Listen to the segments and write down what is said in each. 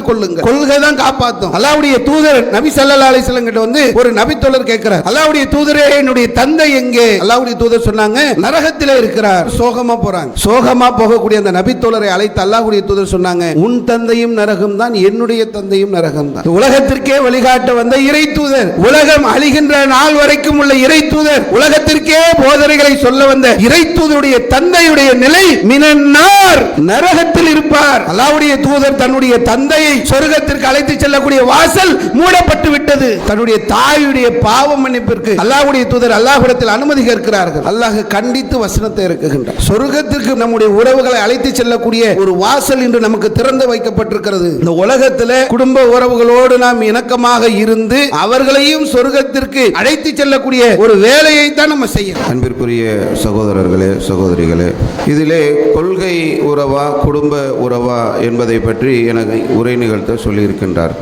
பாதுகாத்துக் கொள்ளுங்க. கொள்கை தான் காப்பாற்றும். அல்லாஹ்வுடைய தூதர் நபி ஸல்லல்லாஹு அலைஹி வஸல்லம் கிட்ட வந்து ஒரு நபி தோழர் கேட்கிறார், அல்லாஹ்வுடைய தூதரே என்னுடைய தந்தை எங்கே? அல்லாஹ்வுடைய தூதர் சொன்னாங்க, நரகத்திலே இருக்கிறார். சோகமா போறாங்க. சோகமா போகக்கூடிய அந்த நபி தோழரை அழைத்து அல்லாஹ்வுடைய தூதர் சொன்னாங்க, உன் தந்தையும் நரகம் தான், என்னுடைய தந்தையும் நரகம் தான். உலகத்திற்கே வழிகாட்ட வந்த இறை தூதர், உலகம் அழிகின்ற நாள் வரைக்கும் உள்ள இறை தூதர், உலகத்திற்கே போதனைகளை சொல்ல வந்த இறை தூதருடைய தந்தையுடைய நிலை மினன்னார், நரகத்தில் இருப்பார். அல்லாஹ்வுடைய தூதர் தன்னுடைய தந்தையை சொர்க்கத்திற்கு அழைத்து செல்லக்கூடிய வாசல் மூடப்பட்டு விட்டது. தன்னுடைய தாயுடைய பாவ மன்னிப்பிற்கு அல்லாஹ்வுடைய தூதர் அல்லாஹ்விடத்தில் அனுமதி கேட்கிறார்கள். அல்லாஹ் கண்டித்து வசனத்தை இறக்குகின்றார். சொர்க்கத்திற்கு நம்முடைய உறவுகளை அழைத்து செல்லக்கூடிய ஒரு வாசல் இன்று நமக்கு திறந்து வைக்கப்பட்டிருக்கிறது. இந்த உலகத்தில் குடும்ப உறவுகளோடு நாம் இணக்கமாக இருந்து அவர்களையும் சொர்க்கத்திற்கு அழைத்து செல்லக்கூடிய ஒரு வேலையை தான் நம்ம செய்யணும். அன்பிற்குரிய சகோதரர்களே, சகோதரிகளே, இதிலே கொள்கை உறவா குடும்ப உறவா என்பதை பற்றி எனக்கு உரை நிகழ்த்த சொல்லியிருக்கின்றார்.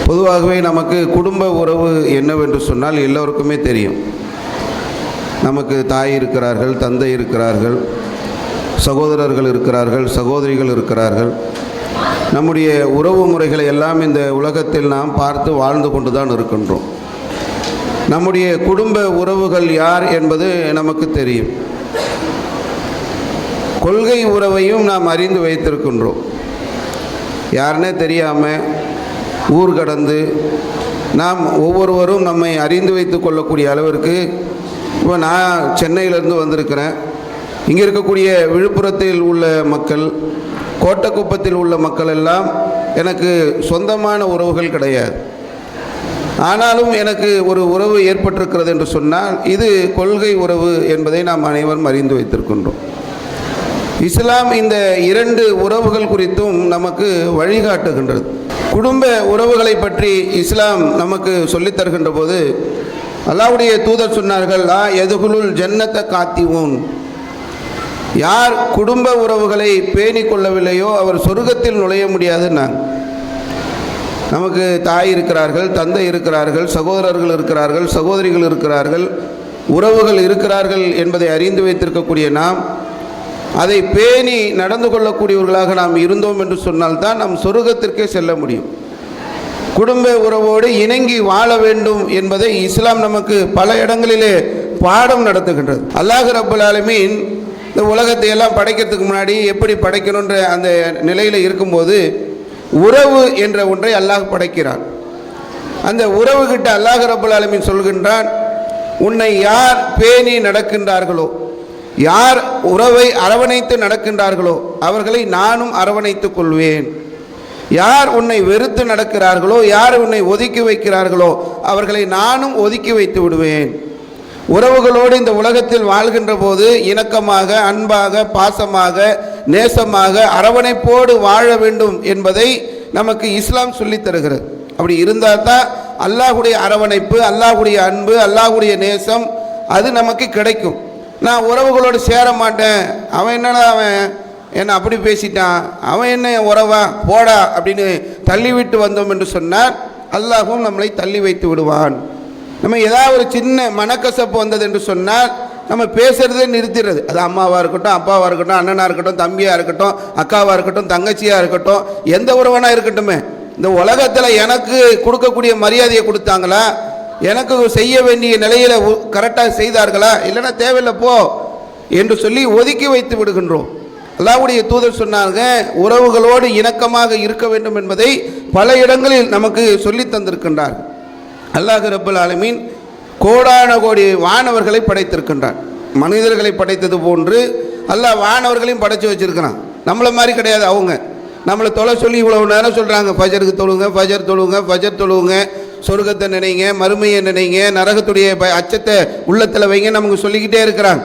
பொதுவாகவே நமக்கு குடும்ப உறவு என்னவென்று சொன்னால் எல்லோருக்குமே தெரியும். நமக்கு தாய் இருக்கிறார்கள், தந்தை இருக்கிறார்கள், சகோதரர்கள் இருக்கிறார்கள், சகோதரிகள் இருக்கிறார்கள். நம்முடைய உறவு முறைகளை எல்லாம் இந்த உலகத்தில் நாம் பார்த்து வாழ்ந்து கொண்டு தான் இருக்கின்றோம். நம்முடைய குடும்ப உறவுகள் யார் என்பது நமக்கு தெரியும். கொள்கை உறவையும் நாம் அறிந்து வைத்திருக்கின்றோம். யாருன்னே தெரியாமல் ஊர் கடந்து நாம் ஒவ்வொருவரும் நம்மை அறிந்து வைத்து கொள்ளக்கூடிய அளவிற்கு, இப்போ நான் சென்னையிலேருந்து வந்திருக்கிறேன். இங்கே இருக்கக்கூடிய விழுப்புரத்தில் உள்ள மக்கள், கோட்டக்குப்பத்தில் உள்ள மக்கள் எல்லாம் எனக்கு சொந்தமான உறவுகள் கிடையாது. ஆனாலும் எனக்கு ஒரு உறவு ஏற்பட்டிருக்கிறது என்று சொன்னால் இது கொள்கை உறவு என்பதை நாம் அனைவரும் அறிந்து வைத்திருக்கின்றோம். இஸ்லாம் இந்த இரண்டு உறவுகள் குறித்தும் நமக்கு வழிகாட்டுகின்றது. குடும்ப உறவுகளை பற்றி இஸ்லாம் நமக்கு சொல்லித் தருகின்ற போது அல்லாஹ்வுடைய தூதர் சொன்னார்கள், லா யதுகுலுல் ஜன்னத காத்திவூன், யார் குடும்ப உறவுகளை பேணி கொள்ளவில்லையோ அவர் சொர்க்கத்தில் நுழைய முடியாதுன்னாங்க. நமக்கு தாய் இருக்கிறார்கள், தந்தை இருக்கிறார்கள், சகோதரர்கள் இருக்கிறார்கள், சகோதரிகள் இருக்கிறார்கள், உறவுகள் இருக்கிறார்கள் என்பதை அறிந்து வைத்திருக்கக்கூடிய நாம் அதை பேணி நடந்து கொள்ளக்கூடியவர்களாக நாம் இருந்தோம் என்று சொன்னால்தான் நாம் சொர்க்கத்திற்கே செல்ல முடியும். குடும்ப உறவோடு இணங்கி வாழ வேண்டும் என்பதை இஸ்லாம் நமக்கு பல இடங்களிலே பாடம் நடத்துகின்றது. அல்லாஹ் ரப்பல் ஆலமீன் இந்த உலகத்தை எல்லாம் படைக்கிறதுக்கு முன்னாடி எப்படி படைக்கணுன்ற அந்த நிலையில் இருக்கும்போது உறவு என்ற ஒன்றை அல்லாஹ் படைக்கிறான். அந்த உறவு கிட்ட அல்லாஹ் ரப்பல் ஆலமீன் சொல்கின்றான், உன்னை யார் பேணி நடக்கின்றார்களோ, யார் உறவை அரவணைத்து நடக்கின்றார்களோ அவர்களை நானும் அரவணைத்துக் கொள்வேன். யார் உன்னை வெறுத்து நடக்கிறார்களோ, யார் உன்னை ஒதுக்கி வைக்கிறார்களோ அவர்களை நானும் ஒதுக்கி வைத்து விடுவேன். உறவுகளோடு இந்த உலகத்தில் வாழ்கின்ற போது இணக்கமாக, அன்பாக, பாசமாக, நேசமாக, அரவணைப்போடு வாழ வேண்டும் என்பதை நமக்கு இஸ்லாம் சொல்லித் தருகிறது. அப்படி இருந்தால் தான் அல்லாஹ்வுடைய அரவணைப்பு, அல்லாஹ்வுடைய அன்பு, அல்லாஹ்வுடைய நேசம் அது நமக்கு கிடைக்கும். நான் உறவுகளோடு சேர மாட்டேன், அவன் என்னடா அவன் என்ன அப்படி பேசிட்டான், அவன் என்ன உறவா போடா அப்படின்னு தள்ளிவிட்டு வந்தோம் என்று சொன்னால் அல்லாஹும் நம்மளை தள்ளி வைத்து விடுவான். நம்ம ஏதாவது ஒரு சின்ன மனக்கசப்பு வந்தது என்று சொன்னால் நம்ம பேசுறதே நிறுத்திடுறது. அது அம்மாவாக இருக்கட்டும், அப்பாவாக இருக்கட்டும், அண்ணனாக இருக்கட்டும், தம்பியாக இருக்கட்டும், அக்காவாக இருக்கட்டும், தங்கச்சியாக இருக்கட்டும், எந்த உறவனாக இருக்கட்டுமே, இந்த உலகத்தில் எனக்கு கொடுக்கக்கூடிய மரியாதையை கொடுத்தாங்களா, எனக்கு செய்ய வேண்டிய நிலையில் கரெக்டாக செய்தார்களா, இல்லைன்னா தேவையில்லை போ என்று சொல்லி ஒதுக்கி வைத்து விடுகின்றோம். அல்லாஹ்வுடைய தூதர் சொன்னாங்க, உறவுகளோடு இணக்கமாக இருக்க வேண்டும் என்பதை பல இடங்களில் நமக்கு சொல்லி தந்திருக்கின்றார். அல்லாஹ் ரப்பல் ஆலமீன் கோடான கோடி வானவர்களை படைத்திருக்கின்றான். மனிதர்களை படைத்தது போன்று அல்லாஹ் வானவர்களையும் படைச்சு வச்சிருக்கிறான். நம்மளை மாதிரி கிடையாது. அவங்க நம்மளை தொலை சொல்லி இவ்வளவு நேரம் சொல்கிறாங்க, ஃபஜருக்கு தொழுங்க, ஃபஜர் தொழுங்க, ஃபஜர் தொழுங்க, சொர்க்கத்தை நினைங்க, மறுமையை நினைங்க, நரகத்துடைய அச்சத்தை உள்ளத்தில் வைங்க, நமக்கு சொல்லிக்கிட்டே இருக்கிறாங்க.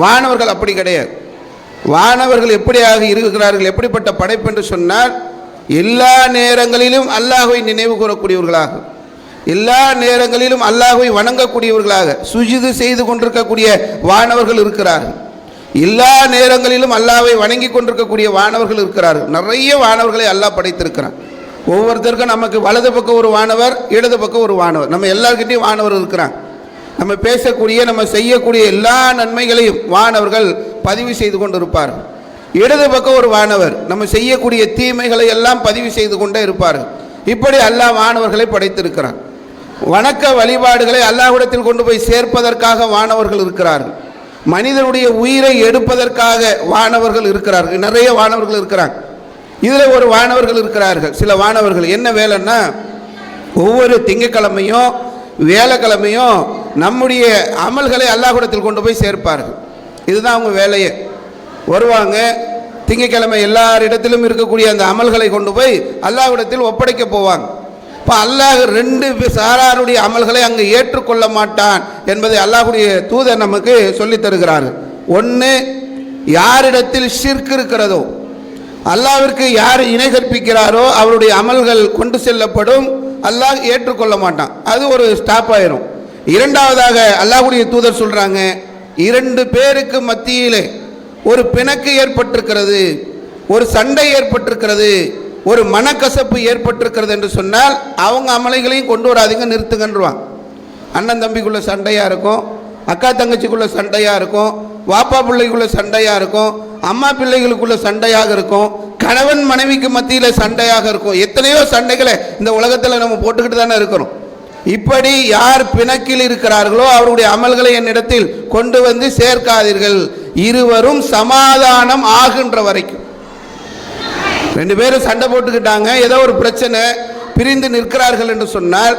வானவர்கள் அப்படி கிடையாது. வானவர்கள் எப்படியாக இருக்கிறார்கள், எப்படிப்பட்ட படைப்பு என்று சொன்னால் எல்லா நேரங்களிலும் அல்லாஹ்வை நினைவு கூறக்கூடியவர்களாக, எல்லா நேரங்களிலும் அல்லாஹ்வை வணங்கக்கூடியவர்களாக சுஜூது செய்து கொண்டிருக்கக்கூடிய வானவர்கள் இருக்கிறார்கள். எல்லா நேரங்களிலும் அல்லாஹ்வை வணங்கி கொண்டிருக்கக்கூடிய வானவர்கள் இருக்கிறார்கள். நிறைய வானவர்களை அல்லாஹ் படைத்திருக்கிறான். ஒவ்வொருத்தருக்கும் நமக்கு வலது பக்கம் ஒரு வானவர், இடது பக்கம் ஒரு வானவர், நம்ம எல்லார்கிட்டையும் வானவர் இருக்கிறாங்க. நம்ம பேசக்கூடிய, நம்ம செய்யக்கூடிய எல்லா நன்மைகளையும் வானவர்கள் பதிவு செய்து கொண்டிருப்பார்கள். இடது பக்கம் ஒரு வானவர் நம்ம செய்யக்கூடிய தீமைகளை எல்லாம் பதிவு செய்து கொண்டே இருப்பார்கள். இப்படி அல்லாஹ் வானவர்களை படைத்திருக்கிறான். வணக்க வழிபாடுகளை அல்லாஹ்விடத்தில் கொண்டு போய் சேர்ப்பதற்காக வானவர்கள் இருக்கிறார்கள். மனிதனுடைய உயிரை எடுப்பதற்காக வானவர்கள் இருக்கிறார்கள். நிறைய வானவர்கள் இருக்கிறாங்க. இதில் ஒரு வானவர்கள் இருக்கிறார்கள். சில வானவர்கள் என்ன வேலைன்னா, ஒவ்வொரு திங்கக்கிழமையும் வேலைக்கிழமையும் நம்முடைய அமல்களை அல்லாஹ்விடத்தில் கொண்டு போய் சேர்ப்பார்கள். இதுதான் அவங்க வேலையே. வருவாங்க, திங்கக்கிழமை எல்லாரிடத்திலும் இருக்கக்கூடிய அந்த அமல்களை கொண்டு போய் அல்லாஹ்விடத்தில் ஒப்படைக்க போவாங்க. இப்போ அல்லாஹ் ரெண்டு சாராருடைய அமல்களை அங்கே ஏற்றுக்கொள்ள மாட்டான் என்பதை அல்லாஹ்வுடைய தூதர் நமக்கு சொல்லித் தருகிறார்கள். ஒன்று, யாரிடத்தில் ஷிர்க் இருக்கிறதோ, அல்லாஹ்விற்கு யார் இணை கற்பிக்கிறாரோ அவருடைய அமல்கள் கொண்டு செல்லப்படும், அல்லாஹ் ஏற்றுக்கொள்ள மாட்டான். அது ஒரு ஸ்டாப் ஆயிரும். இரண்டாவதாக அல்லாஹ்வுடைய தூதர் சொல்றாங்க, இரண்டு பேருக்கு மத்தியிலே ஒரு பிணக்கு ஏற்பட்டிருக்கிறது, ஒரு சண்டை ஏற்பட்டிருக்கிறது, ஒரு மனக்கசப்பு ஏற்பட்டிருக்கிறது என்று சொன்னால் அவங்க அமலைகளையும் கொண்டு வராதிங்க, நிறுத்துங்கன்றுவாங்க. அண்ணன் தம்பிக்குள்ள சண்டையா இருக்கும், அக்கா தங்கச்சிக்குள்ள சண்டையா இருக்கும், வாப்பா பிள்ளைக்குள்ள சண்டையா இருக்கும், அம்மா பிள்ளைகளுக்குள்ள சண்டையாக இருக்கும், கணவன் மனைவிக்கு மத்தியில் சண்டையாக இருக்கும். எத்தனையோ சண்டைகளை இந்த உலகத்தில் நம்ம போட்டுக்கிட்டு தானே இருக்கிறோம். இப்படி யார் பிணக்கில் இருக்கிறார்களோ அவருடைய அமல்களை என்னிடத்தில் கொண்டு வந்து சேர்க்காதீர்கள், இருவரும் சமாதானம் ஆகின்ற வரைக்கும். ரெண்டு பேரும் சண்டை போட்டுக்கிட்டாங்க, ஏதோ ஒரு பிரச்சனை, பிரிந்து நிற்கிறார்கள் என்று சொன்னால்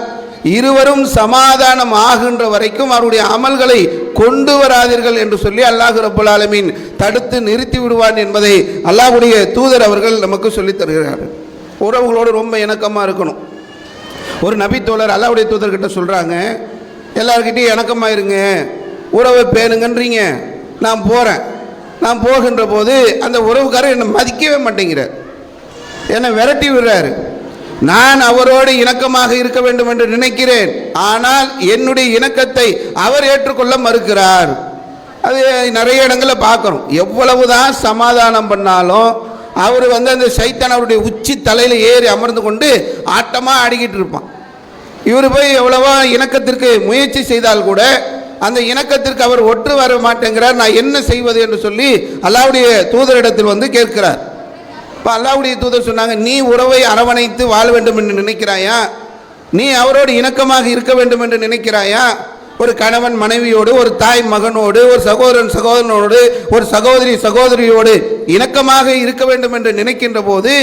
இருவரும் சமாதானம் ஆகின்ற வரைக்கும் அவருடைய அமல்களை கொண்டு வராதீர்கள் என்று சொல்லி அல்லாஹ் ரப்பல் ஆலமீன் தடுத்து நிறுத்தி விடுவான் என்பதை அல்லாஹ்வுடைய தூதர் அவர்கள் நமக்கு சொல்லித் தருகிறார்கள். உறவுகளோடு ரொம்ப இணக்கமாக இருக்கணும். ஒரு நபி தோழர் அல்லாஹ்வுடைய தூதர்கிட்ட சொல்கிறாங்க, எல்லார்கிட்டையும் இணக்கமாக இருங்க, உறவை பேணுங்கன்றீங்க. நான் போகிறேன், நான் போகின்ற போது அந்த உறவுக்காரர் என்னை மதிக்கவே மாட்டேங்கிறார், என்னை விரட்டி விடுறாரு. நான் அவரோடு இணக்கமாக இருக்க வேண்டும் என்று நினைக்கிறேன், ஆனால் என்னுடைய இணக்கத்தை அவர் ஏற்றுக்கொள்ள மறுக்கிறார். அது நிறைய இடங்களில் பார்க்குறோம். எவ்வளவுதான் சமாதானம் பண்ணாலும் அவர் அந்த சைத்தான் அவருடைய உச்சி தலையில் ஏறி அமர்ந்து கொண்டு ஆட்டமாக ஆடிக்கிட்டு இருப்பான். இவர் போய் எவ்வளவோ இணக்கத்திற்கு முயற்சி செய்தால் கூட அந்த இணக்கத்திற்கு அவர் ஒற்று வர மாட்டேங்கிறார். நான் என்ன செய்வது என்று சொல்லி அல்லாஹ்வுடைய தூதரிடத்தில் கேட்கிறார். இப்போ அல்லாஹ்வுடைய தூதர் சொன்னாங்க, நீ உறவை அரவணைத்து வாழ வேண்டும் என்று நினைக்கிறாயா? நீ அவரோடு இணக்கமாக இருக்க வேண்டும் என்று நினைக்கிறாயா? ஒரு கணவன் மனைவியோடு, ஒரு தாய் மகனோடு, ஒரு சகோதரன் சகோதரனோடு, ஒரு சகோதரி சகோதரியோடு இணக்கமாக இருக்க வேண்டும் என்று நினைக்கின்ற போது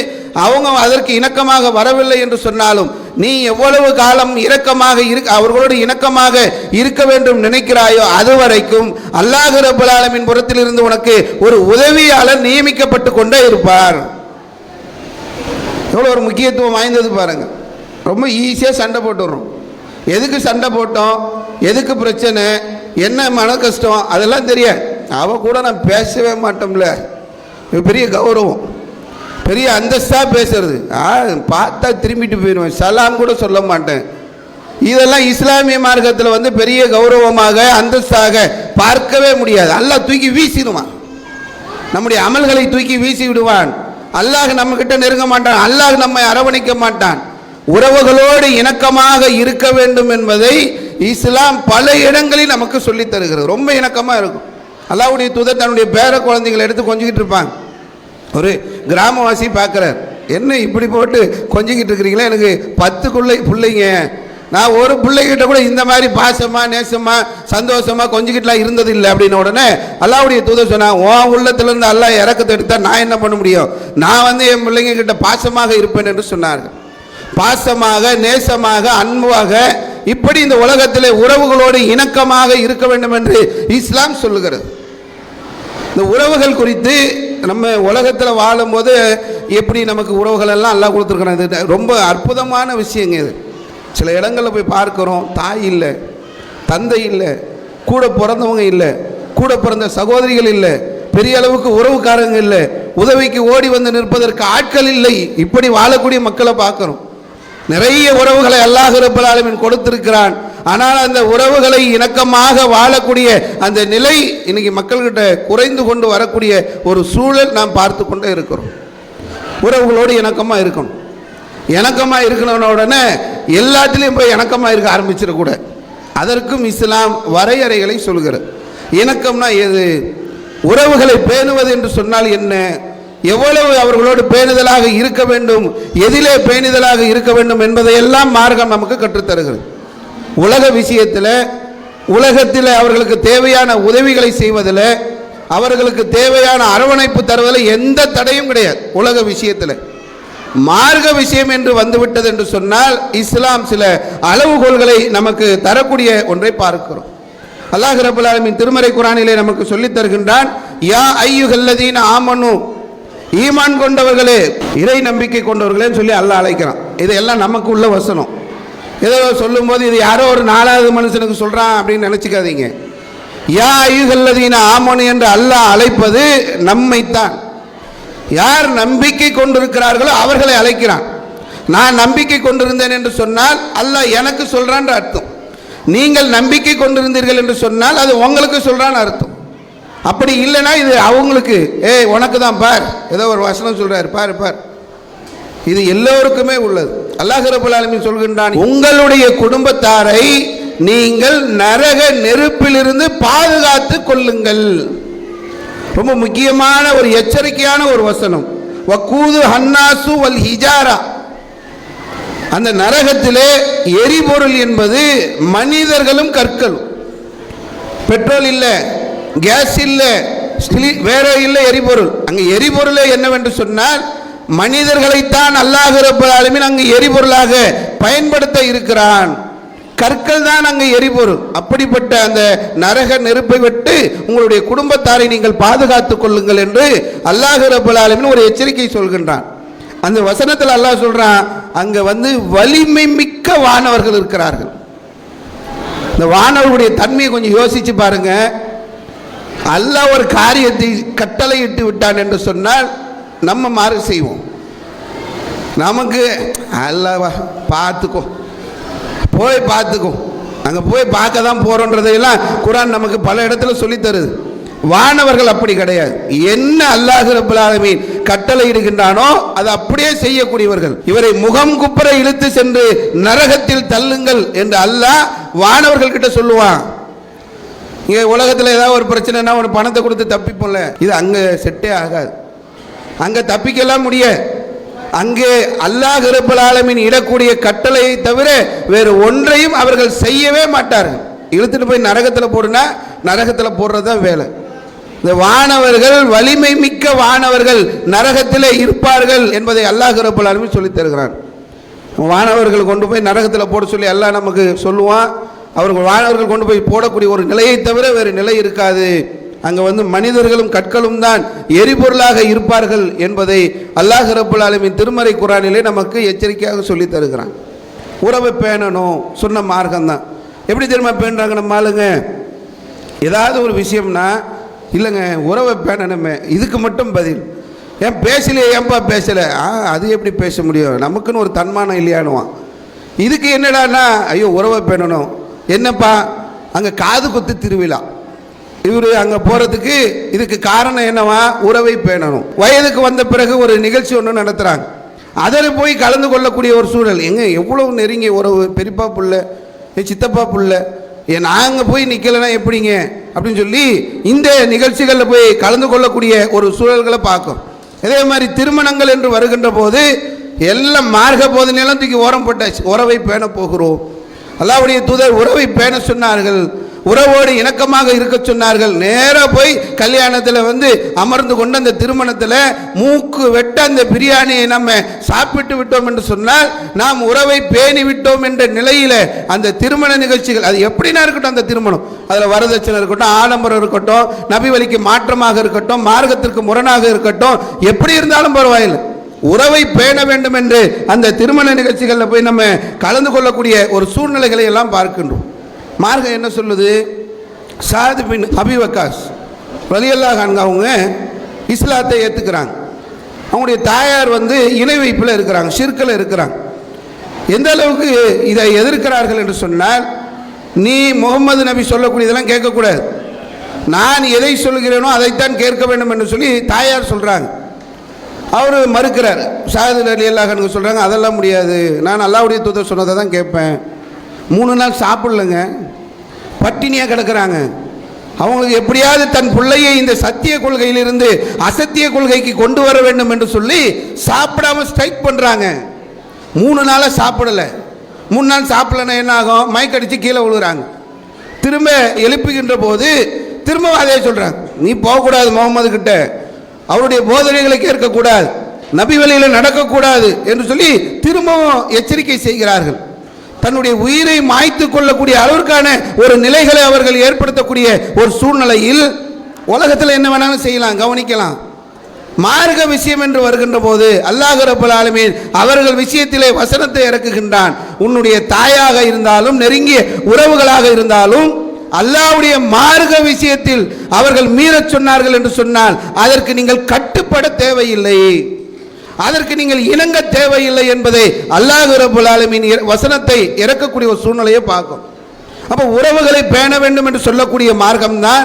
அவங்க அதற்கு இணக்கமாக வரவில்லை என்று சொன்னாலும் நீ எவ்வளவு காலம் அவர்களோடு இணக்கமாக இருக்க வேண்டும் நினைக்கிறாயோ அதுவரைக்கும் அல்லாஹ் ரப்பல் ஆலமீன் புறத்திலிருந்து உனக்கு ஒரு உதவியாளர் நியமிக்கப்பட்டு கொண்டே இருப்பார். எவ்வளோ ஒரு முக்கியத்துவம் வாய்ந்தது பாருங்க. ரொம்ப ஈஸியாக சண்டை போட்டுடுறோம். எதுக்கு சண்டை போட்டோம், எதுக்கு பிரச்சனை, என்ன மன கஷ்டம், அதெல்லாம் தெரியாது. அவ கூட நான் பேசவே மாட்டோம்ல, பெரிய கௌரவம், பெரிய அந்தஸ்தாக பேசுறது, பார்த்தா திரும்பிட்டு போயிடுவேன், சலாம் கூட சொல்ல மாட்டேன். இதெல்லாம் இஸ்லாமிய மார்க்கத்தில் பெரிய கௌரவமாக அந்தஸ்தாக பார்க்கவே முடியாது. அல்லாஹ் தூக்கி வீசிடுவான், நம்முடைய அமல்களை தூக்கி வீசி விடுவான். அல்லாஹ் நம்ம கிட்ட நெருங்க மாட்டான், அல்லாஹ் நம்மை அரவணைக்க மாட்டான். உறவுகளோடு இணக்கமாக இருக்க வேண்டும் என்பதை இஸ்லாம் பல இடங்களில் நமக்கு சொல்லித் தருகிறது. ரொம்ப இணக்கமாக இருக்கும். அல்லாஹ்வுடைய தூதர் தன்னுடைய பேர குழந்தைகளை எடுத்து கொஞ்சிக்கிட்டு இருப்பாங்க. ஒரு கிராமவாசி பார்க்குறார், என்ன இப்படி போட்டு கொஞ்சிக்கிட்டு இருக்கிறீங்களா, எனக்கு 10 பிள்ளைங்க, நான் ஒரு பிள்ளைகிட்ட கூட இந்த மாதிரி பாசமாக நேசமாக சந்தோஷமாக கொஞ்சிக்கிட்டுலாம் இருந்தது இல்லை அப்படின்ன உடனே அல்லாஹ்வுடைய தூதர் சொன்னாங்க, உன் உள்ளத்திலிருந்து அல்லாஹ் இறக்கத்தை எடுத்தால் நான் என்ன பண்ண முடியும், நான் என் பிள்ளைங்க கிட்ட பாசமாக இருப்பேன் என்று சொன்னார்கள். பாசமாக நேசமாக அன்பாக இப்படி இந்த உலகத்திலே உறவுகளோடு இணக்கமாக இருக்க வேண்டும் என்று இஸ்லாம் சொல்லுகிறது. இந்த உறவுகள் குறித்து நம்ம உலகத்தில் வாழும்போது எப்படி நமக்கு உறவுகள் எல்லாம் அல்லாஹ் கொடுத்துருக்குறாங்க. இது ரொம்ப அற்புதமான விஷயங்க. இது சில இடங்களில் போய் பார்க்குறோம், தாய் இல்லை, தந்தை இல்லை, கூட பிறந்தவங்க இல்லை, கூட பிறந்த சகோதரிகள் இல்லை, பெரிய அளவுக்கு உறவுக்காரங்க இல்லை, உதவிக்கு ஓடி வந்து நிற்பதற்கு ஆட்கள் இல்லை. இப்படி வாழக்கூடிய மக்களை பார்க்குறோம். நிறைய உறவுகளை அல்லாஹ் ரப்பல் ஆலமீன் கொடுத்திருக்கிறான். ஆனால் அந்த உறவுகளை இணக்கமாக வாழக்கூடிய அந்த நிலை இன்னைக்கு மக்கள்கிட்ட குறைந்து கொண்டு வரக்கூடிய ஒரு சூழல் நாம் பார்த்து கொண்டே இருக்கிறோம். உறவுகளோடு இணக்கமாக இருக்கணும். இணக்கமாக இருக்கணும்ன உடனே எல்லாத்திலையும் போய் இணக்கமாக இருக்க ஆரம்பிச்சிடக்கூடாது. அதற்கும் இஸ்லாம் வரையறைகளை சொல்கிறது. இணக்கம்னா எது? உறவுகளை பேணுவது என்று சொன்னால் என்ன, எவ்வளவு அவர்களோடு பேணுதலாக இருக்க வேண்டும், எதிலே பேணுதலாக இருக்க வேண்டும் என்பதையெல்லாம் மார்க்கம் நமக்கு கற்றுத்தருகிறது. உலக விஷயத்தில், உலகத்தில் அவர்களுக்கு தேவையான உதவிகளை செய்வதில், அவர்களுக்கு தேவையான அரவணைப்பு தருவதில் எந்த தடையும் கிடையாது. உலக விஷயத்தில் மார்க்க விஷயம் என்று வந்துவிட்டது என்று சொன்னால் இஸ்லாம் சில அளவுகோல்களை நமக்கு தரக்கூடிய ஒன்றை பார்க்கிறோம். அல்லாஹ் ரப்பல் ஆலமீன் திருமறை குர்ஆனிலே நமக்கு சொல்லித் தருகின்றான், யா அய்யுஹல்லதீன ஆமனு, ஈமான் கொண்டவர்களே, இறை நம்பிக்கை கொண்டவர்களே சொல்லி அல்லாஹ் அழைக்கிறான். இதெல்லாம் நமக்கு உள்ள வசனம். ஏதோ சொல்லும்போது இது யாரோ ஒரு நாலாவது மனுஷனுக்கு சொல்றான் அப்படின்னு நினைச்சுக்காதீங்க. யா அய்யுஹல்லதீன ஆமனு என்று அல்லாஹ் அழைப்பது நம்மைத்தான். யார் நம்பிக்கை கொண்டிருக்கிறார்களோ அவர்களை அழைக்கிறான். நான் நம்பிக்கை கொண்டிருந்தேன் என்று சொன்னால் அல்லாஹ் எனக்கு சொல்றான் அர்த்தம். நீங்கள் நம்பிக்கை கொண்டிருந்தீர்கள் என்று சொன்னால் அது உங்களுக்கு சொல்றான்னு அர்த்தம். அப்படி இல்லைன்னா இது அவங்களுக்கு, உனக்கு தான் பார், ஏதோ ஒரு வசனம் சொல்றாரு பார் பார். இது எல்லோருக்குமே உள்ளது. அல்லாஹ் ரப்பல் ஆலமீன் சொல்கின்றான், உங்களுடைய குடும்பத்தாரை நீங்கள் நரக நெருப்பிலிருந்து பாதுகாத்து கொள்ளுங்கள். ரொம்ப முக்கியமான ஒரு எச்சரிக்கையான ஒரு வசனம். வக்கூது ஹன்னாசு வல் ஹிஜாரா, அந்த நரகத்திலே எரிபொருள் என்பது மனிதர்களும் கற்களும். பெட்ரோல் இல்லை, கேஸ் இல்லை, வேற இல்லை எரிபொருள். அங்கு எரிபொருளே என்னவென்று சொன்னால் மனிதர்களைத்தான் அல்லாஹ் ரப்பல் ஆலமீன் அங்கு எரிபொருளாக பயன்படுத்த இருக்கிறான். கற்கள் தான் அங்கு எரிபொருள். அப்படிப்பட்ட அந்த நரக நெருப்பை விட்டு உங்களுடைய குடும்பத்தாரை நீங்கள் பாதுகாத்துக் கொள்ளுங்கள் என்று அல்லாஹ் ரப்பல் ஆலமீன் ஒரு எச்சரிக்கை சொல்கின்றான். அந்த வசனத்தில் அல்லாஹ் சொல்றான், அங்க வலிமை மிக்க வானவர்கள் இருக்கிறார்கள். இந்த வானவர்களுடைய தன்மையை கொஞ்சம் யோசிச்சு பாருங்க. அல்லாஹ் ஒரு காரியத்தை கட்டளையிட்டு விட்டான் என்று சொன்னால் நம்ம மாறு செய்வோம். நமக்கு அல்லாஹ் பார்த்துக்கோ, போய் பார்த்துக்கோ, அங்கே போய் பார்க்க தான் போகிறோன்றதையெல்லாம் குர்ஆன் நமக்கு பல இடத்துல சொல்லி தருது. வானவர்கள் அப்படி கிடையாது. என்ன அல்லாஹ் ரப்பல் ஆலமீன் கட்டளை இடுகின்றானோ அதை அப்படியே செய்யக்கூடியவர்கள். இவரை முகம் குப்புற இழுத்து சென்று நரகத்தில் தள்ளுங்கள் என்று அல்லாஹ் வானவர்கள் கிட்ட சொல்லுவான். இங்கே உலகத்தில் ஏதாவது ஒரு பிரச்சனைனா ஒரு பணத்தை கொடுத்து தப்பிப்போம்ல, இது அங்கே செட்டே ஆகாது. அங்கே தப்பிக்கலாம் முடியாது. அங்கே அல்லாஹ் ரப்பல் ஆலமீன் இடக்கூடிய கட்டளையை தவிர வேறு ஒன்றையும் அவர்கள் செய்யவே மாட்டார்கள். இழுத்துட்டு போய் நரகத்தில் போடுனா நரகத்தில் போடுறது தான் வேலை. இந்த வானவர்கள் வலிமை மிக்க வானவர்கள் நரகத்திலே இருப்பார்கள் என்பதை அல்லாஹ் ரப்பல் ஆலமீன் சொல்லித் தருகிறான். வானவர்கள் கொண்டு போய் நரகத்தில் போட சொல்லி அல்லாஹ் நமக்கு சொல்லுவான். அவர்கள் வானவர்கள் கொண்டு போய் போடக்கூடிய ஒரு நிலையை தவிர வேறு நிலை இருக்காது. அங்கே மனிதர்களும் கற்களும் தான் எரிபொருளாக இருப்பார்கள் என்பதை அல்லாஹ் ரப்பல் ஆலமீன் திருமறை குர்ஆனிலே நமக்கு எச்சரிக்கையாக சொல்லி தருகிறான். உறவை பேணணும் சொன்ன மார்க்கம் தான். எப்படி தெரியுமா பேணுறாங்க நம்ம ஆளுங்க? ஏதாவது ஒரு விஷயம்னா இல்லைங்க உறவை பேணணுமே, இதுக்கு மட்டும் பதில். ஏன் பேசலையே, ஏன்பா பேசலை? அது எப்படி பேச முடியும், நமக்குன்னு ஒரு தன்மானம் இல்லையானுவான். இதுக்கு என்னடான்னா ஐயோ உறவை பேணணும். என்னப்பா அங்கே காது குத்து திருவிழா, இவர் அங்கே போகிறதுக்கு இதுக்கு காரணம் என்னவா, உறவை பேணணும். வயதுக்கு வந்த பிறகு ஒரு நிகழ்ச்சி ஒன்று நடத்துகிறாங்க, அதில் போய் கலந்து கொள்ளக்கூடிய ஒரு சூழல். எவ்வளவு நெருங்கிய உறவு, பெரியப்பா புள்ள, சித்தப்பா புள்ள, நாங்கள் போய் நிற்கலைன்னா எப்படிங்க அப்படின்னு சொல்லி இந்த நிகழ்ச்சிகளில் போய் கலந்து கொள்ளக்கூடிய ஒரு சூழல்களை பார்க்கும். இதே மாதிரி திருமணங்கள் என்று வருகின்ற போது எல்லாம் மார்க்க போதனையெல்லாம் தூக்கி ஓரம் போட்டாச்சு. உறவை பேண போகிறோம். அல்லாஹ்வுடைய தூதர் உறவை பேண சொன்னார்கள், உறவோடு இணக்கமாக இருக்க சொன்னார்கள். நேராக போய் கல்யாணத்தில் அமர்ந்து கொண்டு அந்த திருமணத்தில் மூக்கு வெட்ட அந்த பிரியாணியை நம்ம சாப்பிட்டு விட்டோம் என்று சொன்னால் நாம் உறவை பேணி விட்டோம் என்ற நிலையில் அந்த திருமண நிகழ்ச்சிகள் அது எப்படின்னா இருக்கட்டும், அந்த திருமணம் அதில் வரதட்சணை இருக்கட்டும், ஆடம்பரம் இருக்கட்டும், நபி வழிக்கு மாற்றமாக இருக்கட்டும், மார்க்கத்திற்கு முரணாக இருக்கட்டும், எப்படி இருந்தாலும் பரவாயில்லை, உறவை பேண வேண்டும் என்று அந்த திருமண நிகழ்ச்சிகளில் போய் நம்ம கலந்து கொள்ளக்கூடிய ஒரு சூழ்நிலைகளை எல்லாம் பார்க்கின்றோம். மார்க்கம் என்ன சொல்லுது? சாத் பின் அபி வக்காஸ் ரலியல்லாஹு அன்ஹு அவங்க இஸ்லாத்தை ஏற்றுக்கிறாங்க. அவங்களுடைய தாயார் இணை வைப்பில் இருக்கிறாங்க, ஷிர்கில் இருக்கிறாங்க. எந்த அளவுக்கு இதை எதிர்க்கிறார்கள் என்று சொன்னால், நீ முகமது நபி சொல்லக்கூடியதெல்லாம் கேட்கக்கூடாது, நான் எதை சொல்கிறேனோ அதைத்தான் கேட்க வேண்டும் என்று சொல்லி தாயார் சொல்கிறாங்க. அவர் மறுக்கிறார். சாத் ரலியல்லாஹு அன்ஹு சொல்கிறாங்க, அதெல்லாம் முடியாது, நான் அல்லாஹ்வுடைய தூதர் சொன்னதை தான் கேட்பேன். 3 நாள் சாப்பிடலங்க, பட்டினியாக கிடக்கிறாங்க. அவங்களுக்கு எப்படியாவது தன் பிள்ளையை இந்த சத்திய கொள்கையிலிருந்து அசத்திய கொள்கைக்கு கொண்டு வர வேண்டும் என்று சொல்லி சாப்பிடாம ஸ்ட்ரைக் பண்றாங்க. 3 நாளா சாப்பிடல. 3 நாள் சாப்பிடலன்னா என்ன ஆகும்? மயக்கடிச்சு கீழே விழுகிறாங்க. திரும்ப எழுப்புகின்ற போது திரும்ப அதே சொல்றாங்க, நீ போகக்கூடாது முகமது கிட்ட, அவருடைய போதனைகளை கேட்கக்கூடாது, நபி வழியில் நடக்கக்கூடாது என்று சொல்லி திரும்பவும் எச்சரிக்கை செய்கிறார்கள். தன்னுடைய உயிரை மாய்த்து கொள்ளக்கூடிய அளவிற்கான ஒரு நிலைகளை அவர்கள் ஏற்படுத்தக்கூடிய ஒரு சூழ்நிலையில் உலகத்தில் என்ன வேணாலும் செய்யலாம், கவனிக்கலாம். மார்க்க விஷயம் என்று வருகின்ற போது அல்லாஹ் ரப்பல் ஆலமீன் அவர்கள் விஷயத்திலே வசனத்தை இறக்குகின்றான். உன்னுடைய தாயாக இருந்தாலும் நெருங்கிய உறவுகளாக இருந்தாலும் அல்லாஹ்வுடைய மார்க்க விஷயத்தில் அவர்கள் மீறச் சொன்னார்கள் என்று சொன்னால் அதற்கு நீங்கள் கட்டுப்பட தேவையில்லை, அதற்கு நீங்கள் இணங்க தேவையில்லை என்பதை அல்லாஹ் ரப்பல் ஆலமீன் வசனத்தை இறக்கக்கூடிய ஒரு சூழ்நிலையை பார்க்கும். அப்போ உறவுகளை பேண வேண்டும் என்று சொல்லக்கூடிய மார்க்கம் தான்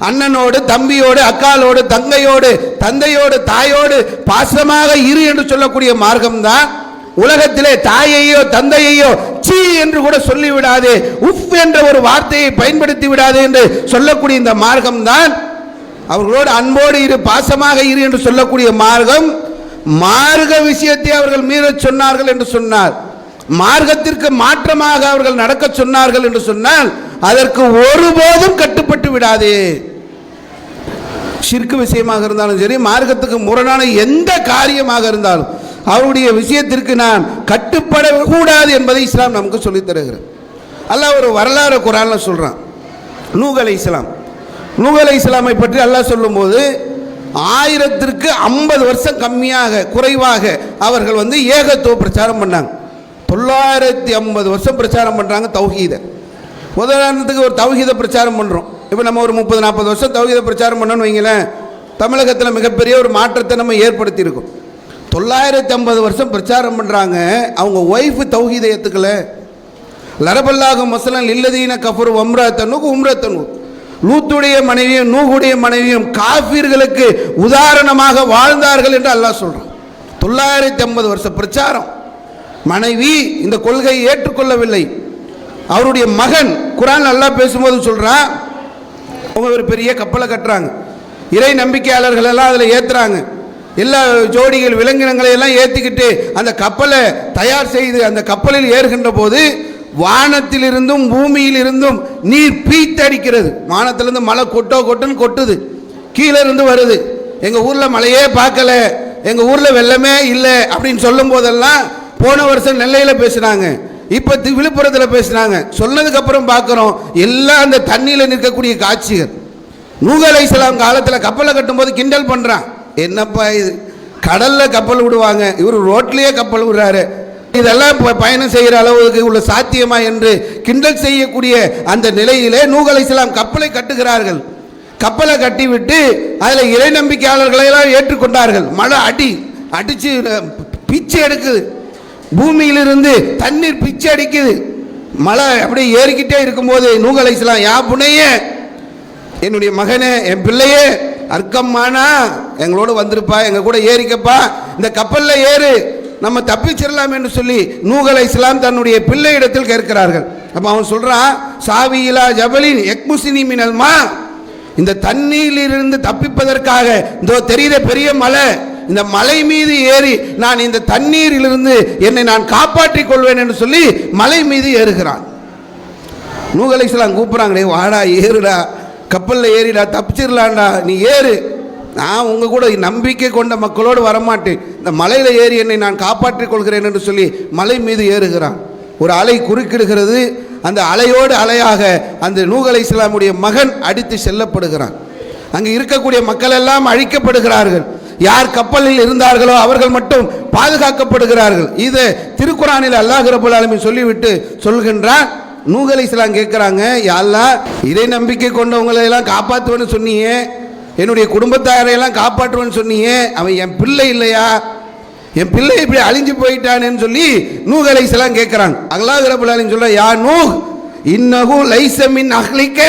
அண்ணனோடு தம்பியோடு அக்காலோடு தங்கையோடு தந்தையோடு தாயோடு பாசமாக இரு என்று சொல்லக்கூடிய மார்க்கம் தான். உலகத்திலே தாயையோ தந்தையையோ சீ என்று கூட சொல்லிவிடாதே, உஃப் என்ற ஒரு வார்த்தையை பயன்படுத்தி விடாதே என்று சொல்லக்கூடிய இந்த மார்க்கம் தான். அவர்களோடு அன்போடு இரு, பாசமாக இரு என்று சொல்லக்கூடிய மார்க்கம். மார்க்க விஷயத்தை அவர்கள் மீறச் சொன்னார்கள் என்று சொன்னார், மார்க்கத்திற்கு மாற்றமாக அவர்கள் நடக்க சொன்னார்கள் என்று சொன்னால் அதற்கு ஒருபோதும் கட்டுப்பட்டு விடாதே. ஷிர்க் விஷயமாக இருந்தாலும் சரி, மார்க்கத்துக்கு முரணான எந்த காரியமாக இருந்தாலும் அவருடைய விஷயத்திற்கு நான் கட்டுப்படக்கூடாது என்பதை இஸ்லாம் நமக்கு சொல்லித் தருகிறது. அல்லாஹ் ஒரு வரலாறு குர்ஆன்ல சொல்றான். நூஹ் அலைஹிஸ்ஸலாம், நூஹ் அலைஹிஸ்ஸலாமை பற்றி அல்லாஹ் சொல்லும்போது 1000ற்கு 50 வருஷம் கம்மியாக குறைவாக அவர்கள் ஏகத்துவ பிரச்சாரம் பண்ணாங்க. 950 வருஷம் பிரச்சாரம் பண்றாங்க தௌஹீத. உதாரணத்துக்கு ஒரு தௌஹீத பிரச்சாரம் பண்றோம். இப்போ நம்ம ஒரு 30-40 வருஷம் தௌஹீத பிரச்சாரம் பண்ணோன்னு வைங்களேன், தமிழகத்தில் மிகப்பெரிய ஒரு மாற்றத்தை நம்ம ஏற்படுத்தி இருக்கோம். 950 வருஷம் பிரச்சாரம் பண்றாங்க, அவங்க ஒய்ஃப் தௌஹீத ஏத்துக்கல. லரபல்லாஹு மஸலன் இல்லதீன கஃபரு வம்ரத்தனு உம்ரத்தனு, லூத்துடைய மனைவியும் நூஹுடைய மனைவியும் காஃபிர்களுக்கு உதாரணமாக வாழ்ந்தார்கள் என்று அல்லாஹ் சொல்றான். 950 வருஷம் பிரச்சாரம். மனைவி இந்த கொள்கையை ஏற்றுக்கொள்ளவில்லை. அவருடைய மகன் குர்ஆன் அல்லாஹ் பேசும்போது சொல்றான், அவங்க ஒரு பெரிய கப்பலை கட்டுறாங்க, இறை நம்பிக்கையாளர்கள் எல்லாம் அதில் ஏற்றுறாங்க, எல்லா ஜோடிகள் விலங்கினங்களை எல்லாம் ஏற்றிக்கிட்டு அந்த கப்பலை தயார் செய்து அந்த கப்பலில் ஏறுகின்ற போது வானத்திலிருந்தும் பூமியிலிருந்தும் நீர் பீத்தடிக்கிறது. வானத்திலிருந்து மழை கொட்டுன்னு கொட்டுது, கீழே இருந்து வருது. எங்கள் ஊரில் மழையே பார்க்கல, எங்கள் ஊரில் வெள்ளமே இல்லை அப்படின்னு சொல்லும் போதெல்லாம் போன வருஷம் நெல்லையில் பேசுனாங்க, இப்போ விழுப்புரத்தில் பேசுனாங்க. சொன்னதுக்கு அப்புறம் பார்க்குறோம் எல்லாம் அந்த தண்ணியில் நிற்கக்கூடிய காட்சிகள். நூஹ் அலைஹிஸ்ஸலாம் காலத்தில் கப்பலை கட்டும்போது கிண்டல் பண்ணுறான், என்னப்பா இது கடலில் கப்பல் விடுவாங்க, இவர் ரோட்லேயே கப்பல் விடுறாரு, இதெல்லாம் பயணம் செய்கிற அளவுக்கு உள்ள சாத்தியமா என்று கிண்டல் செய்யக்கூடிய அந்த நிலையிலே நூஹ் அலைஹிஸ்ஸலாம் கப்பலை கட்டுகிறார்கள். கப்பலை கட்டிவிட்டு அதில் இறை நம்பிக்கையாளர்களை எல்லாம் ஏற்றுக்கொண்டார்கள். மழை அடிச்சு பிச்சை எடுக்குது, பூமியிலிருந்து தண்ணீர் பிச்சை அடிக்குது, மழை அப்படியே ஏறிக்கிட்டே இருக்கும்போது நூஹ் அலைஹிஸ்ஸலாம், யா புனைய, என்னுடைய மகனே, என் பிள்ளையே, அர்க்கம்மானா எங்களோடு வந்திருப்பா, எங்க கூட ஏறிக்கப்பா, இந்த கப்பலில் ஏறு, நம்ம தப்பிச்சிடலாம் என்று சொல்லி நூஹ் அலைஹிஸ்ஸலாம் தன்னுடைய பிள்ளை இடத்தில் கேட்கிறார்கள். அப்போ அவன் சொல்றான், சாவியிலா ஜபலின் எக்முசினி மினல் மா, இந்த தண்ணீரிலிருந்து தப்பிப்பதற்காக இதோ தெரியுத பெரிய மலை, இந்த மலை மீது ஏறி நான் இந்த தண்ணீரிலிருந்து என்னை நான் காப்பாற்றிக் கொள்வேன் என்று சொல்லி மலை மீது ஏறுகிறான். நூஹ் அலைஹிஸ்ஸலாம் கூப்பிட்றாங்களே, வாடா ஏறுடா, கப்பலில் ஏறிடா, தப்பிச்சிடலாண்டா, நீ ஏறு, நான் உங்கள் கூட நம்பிக்கை கொண்ட மக்களோடு வரமாட்டேன், இந்த மலையில் ஏறி என்னை நான் காப்பாற்றிக் கொள்கிறேன் என்று சொல்லி மலை மீது ஏறுகிறான். ஒரு அலை குறுக்கிடுகிறது, அந்த அலையோடு அலையாக அந்த நூஹ் அலைஹிஸ்ஸலாமுடைய மகன் அடித்து செல்லப்படுகிறான். அங்கே இருக்கக்கூடிய மக்கள் எல்லாம் அழிக்கப்படுகிறார்கள். யார் கப்பலில் இருந்தார்களோ அவர்கள் மட்டும் பாதுகாக்கப்படுகிறார்கள். இது திருக்குர்ஆனில் அல்லாஹ் ரப்பல் ஆலமீன் சொல்லிவிட்டு சொல்கின்றான். நூஹ் அலைஹிஸ்ஸலாம் கேட்குறாங்க, யா அல்லாஹ், இறை நம்பிக்கை கொண்டவங்களை எல்லாம் காப்பாற்றுவேன்னு சொன்னியே, என்னுடைய குடும்பத்தாரையெல்லாம் காப்பாற்றுவேன்னு சொன்னியே, அவன் என் பிள்ளை இல்லையா, என் பிள்ளை இப்படி அழிஞ்சு போயிட்டானேன்னு சொல்லி நூஹ் அலைஹிஸ்ஸலாம் கேட்குறாங்க. அல்லாஹ் ரப்பல் ஆலமீன் சொல்ற, யா நூஹ் இன்னஹு லைஸ மின் அஹ்லிக,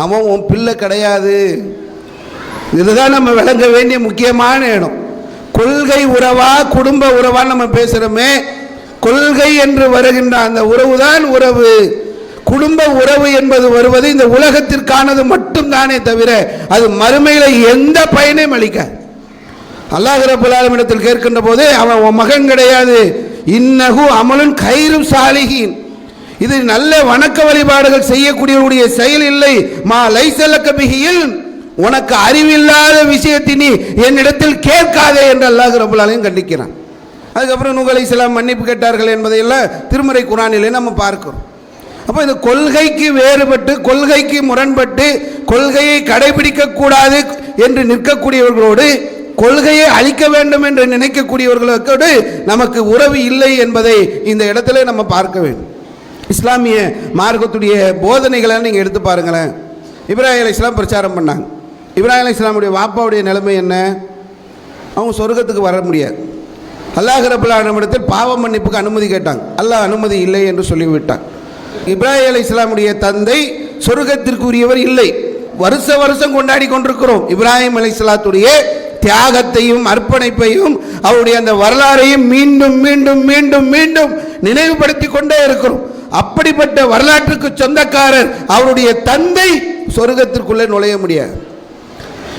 அவன் உன் பிள்ளை கிடையாது. இதுதான் நம்ம விளங்க வேண்டிய முக்கியமான இடம். கொள்கை உறவா குடும்ப உறவா நம்ம பேசுகிறோமே, கொள்கை என்று வருகின்ற அந்த உறவு தான் உறவு. குடும்ப உறவு என்பது வருவது இந்த உலகத்திற்கானது மட்டும் தானே தவிர அது மறுமையில எந்த பயனையும் அளிக்காது. அல்லாஹ் ரப்பல் ஆலமீனிடத்தில் கேட்கின்ற போது அவன் உன் மகன் கிடையாது, இன்னஹு அமலுன் கைரும் சாலிஹீன், இது நல்ல வணக்க வழிபாடுகள் செய்யக்கூடியவருடைய செயல் இல்லை, மா லைஸலக பிஹில், உனக்கு அறிவில்லாத விஷயத்தை நீ என்னிடத்தில் கேட்காதே என்று அல்லாஹ் ரப்பல் ஆலமீன் கண்டிக்கிறான். அதுக்கப்புறம் நூஹ் அலைஹிஸ்ஸலாம் மன்னிப்பு கேட்டார்கள் என்பதையெல்லாம் திருமறை குர்ஆனிலே நம்ம பார்க்கிறோம். அப்போ இந்த கொள்கைக்கு வேறுபட்டு கொள்கைக்கு முரண்பட்டு கொள்கையை கடைபிடிக்க கூடாது என்று நிற்கக்கூடியவர்களோடு கொள்கையை அழிக்க வேண்டும் என்று நினைக்கக்கூடியவர்களோடு நமக்கு உறவு இல்லை என்பதை இந்த இடத்துல நம்ம பார்க்க வேண்டும். இஸ்லாமிய மார்க்கத்துடைய போதனைகளை நீங்கள் எடுத்து பாருங்களேன். இப்ராஹிம் அலைஹிஸ்ஸலாம் பிரச்சாரம் பண்ணாங்க. இப்ராஹிம் அலைஹிஸ்ஸலாமுடைய வாப்பாவுடைய நிலைமை என்ன? அவங்க சொர்க்கத்துக்கு வர முடியாது. அல்லாஹ் ரப்பல் ஆலமீனிடத்தில் பாவ மன்னிப்புக்கு அனுமதி கேட்டாங்க. அல்லாஹ் அனுமதி இல்லை என்று சொல்லிவிட்டான். இப்ராஹிம் அலைஹிஸ்ஸலாமுடைய தந்தை சொர்க்கத்திற்குரியவர் இல்லை. வருஷம் கொண்டாடி கொண்டிருக்கிறோம் இப்ராஹிம் அலைஹிஸ்ஸலாத்துடைய தியாகத்தையும் அர்ப்பணிப்பையும் அவருடைய அந்த வரலாறையும் மீண்டும் மீண்டும் மீண்டும் மீண்டும் நினைவுபடுத்தி கொண்டே இருக்கிறோம். அப்படிப்பட்ட வரலாற்றுக்கு சொந்தக்காரர் அவருடைய தந்தை சொர்க்கத்திற்குள்ளே நுழைய முடியாது.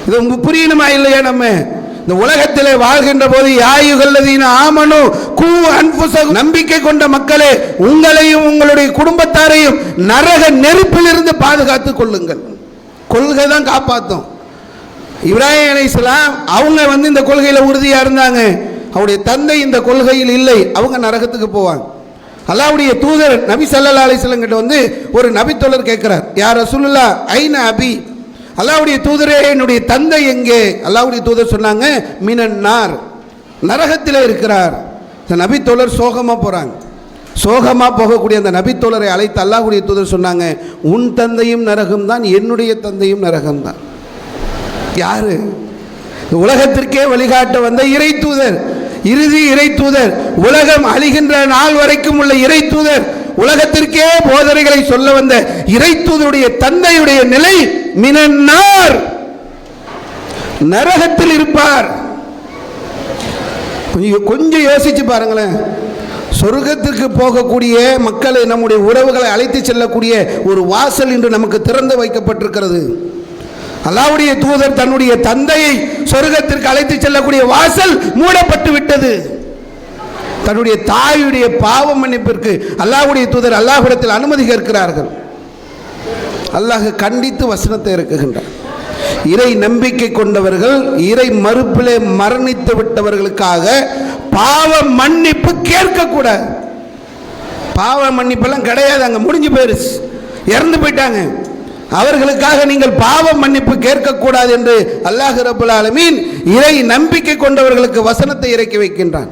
இது உங்களுக்கு புரியணுமா இல்லையா? நம்ம இந்த உலகத்திலே வாழ்கின்ற போது யாயுகல்லதீன ஆமனு கூ அன்ஃபுஸகும், நம்பிக்கை கொண்ட மக்களே உங்களையும் உங்களுடைய குடும்பத்தாரையும் நரக நெருப்பிலிருந்து பாதுகாத்துக் கொள்ளுங்கள். கொள்கை தான் காப்பாற்றும். இப்ராஹிம் அலைஹிஸ்ஸலாம் அவங்க இந்த கொள்கையில் உறுதியாக இருந்தாங்க. அவருடைய தந்தை இந்த கொள்கையில் இல்லை, அவங்க நரகத்துக்கு போவாங்க. அல்லாஹ்வுடைய தூதர் நபி ஸல்லல்லாஹு அலைஹி வஸல்லம் கிட்ட ஒரு நபித்தோழர் கேட்கிறார், யா ரசூலுல்லாஹ் ஐன அபி, அல்லாஹ்வுடைய தூதரே என்னுடைய தந்தை எங்கே? அல்லாஹ்வுடைய தூதர் சொன்னாங்க, மினன் நார், நரகத்தில் இருக்கிறார். இந்த நபித்தோழர் சோகமாக போகிறாங்க. சோகமாக போகக்கூடிய அந்த நபித்தோழரை அழைத்து அல்லாஹ்வுடைய தூதர் சொன்னாங்க, உன் தந்தையும் நரகம்தான், என்னுடைய தந்தையும் நரகம்தான். யாரு? உலகத்திற்கே வழிகாட்ட வந்த இறை தூதர், இறுதி இறை தூதர், உலகம் அழிகின்ற நாள் வரைக்கும் உள்ள இறை தூதர், உலகத்திற்கே போதனைகளை சொல்ல வந்த இறை தூதருடைய தந்தையுடைய நிலை மினன்னார், நரகத்தில் இருப்பார். கொஞ்சம் யோசிச்சு பாருங்களேன். சொர்க்கத்திற்கு போகக்கூடிய மக்களை, நம்முடைய உறவுகளை அழைத்து செல்லக்கூடிய ஒரு வாசல் இன்று நமக்கு திறந்து வைக்கப்பட்டிருக்கிறது. அல்லாஹ்வுடைய தூதர் தன்னுடைய தந்தையை சொர்க்கத்திற்கு அழைத்து செல்லக்கூடிய வாசல் மூடப்பட்டு விட்டது. தன்னுடைய தாயுடைய பாவ மன்னிப்பிற்கு அல்லாஹ்வுடைய தூதர் அல்லாஹ்விடத்தில் அனுமதி கேட்கிறார்கள். அல்லாஹ் கண்டித்து வசனத்தை இறக்குகின்றார். இறை நம்பிக்கை கொண்டவர்கள், இறை மறுப்பிலே மரணித்து விட்டவர்களுக்காக பாவ மன்னிப்பு கேட்கக்கூடாது. பாவ மன்னிப்பெல்லாம் கிடையாது, அங்கே முடிஞ்சு போயிருச்சு, இறந்து போயிட்டாங்க. அவர்களுக்காக நீங்கள் பாவ மன்னிப்பு கேட்கக்கூடாது என்று அல்லாஹ் ரப்பல் ஆலமீன் இறை நம்பிக்கை கொண்டவர்களுக்கு வசனத்தை இறக்கி வைக்கின்றான்.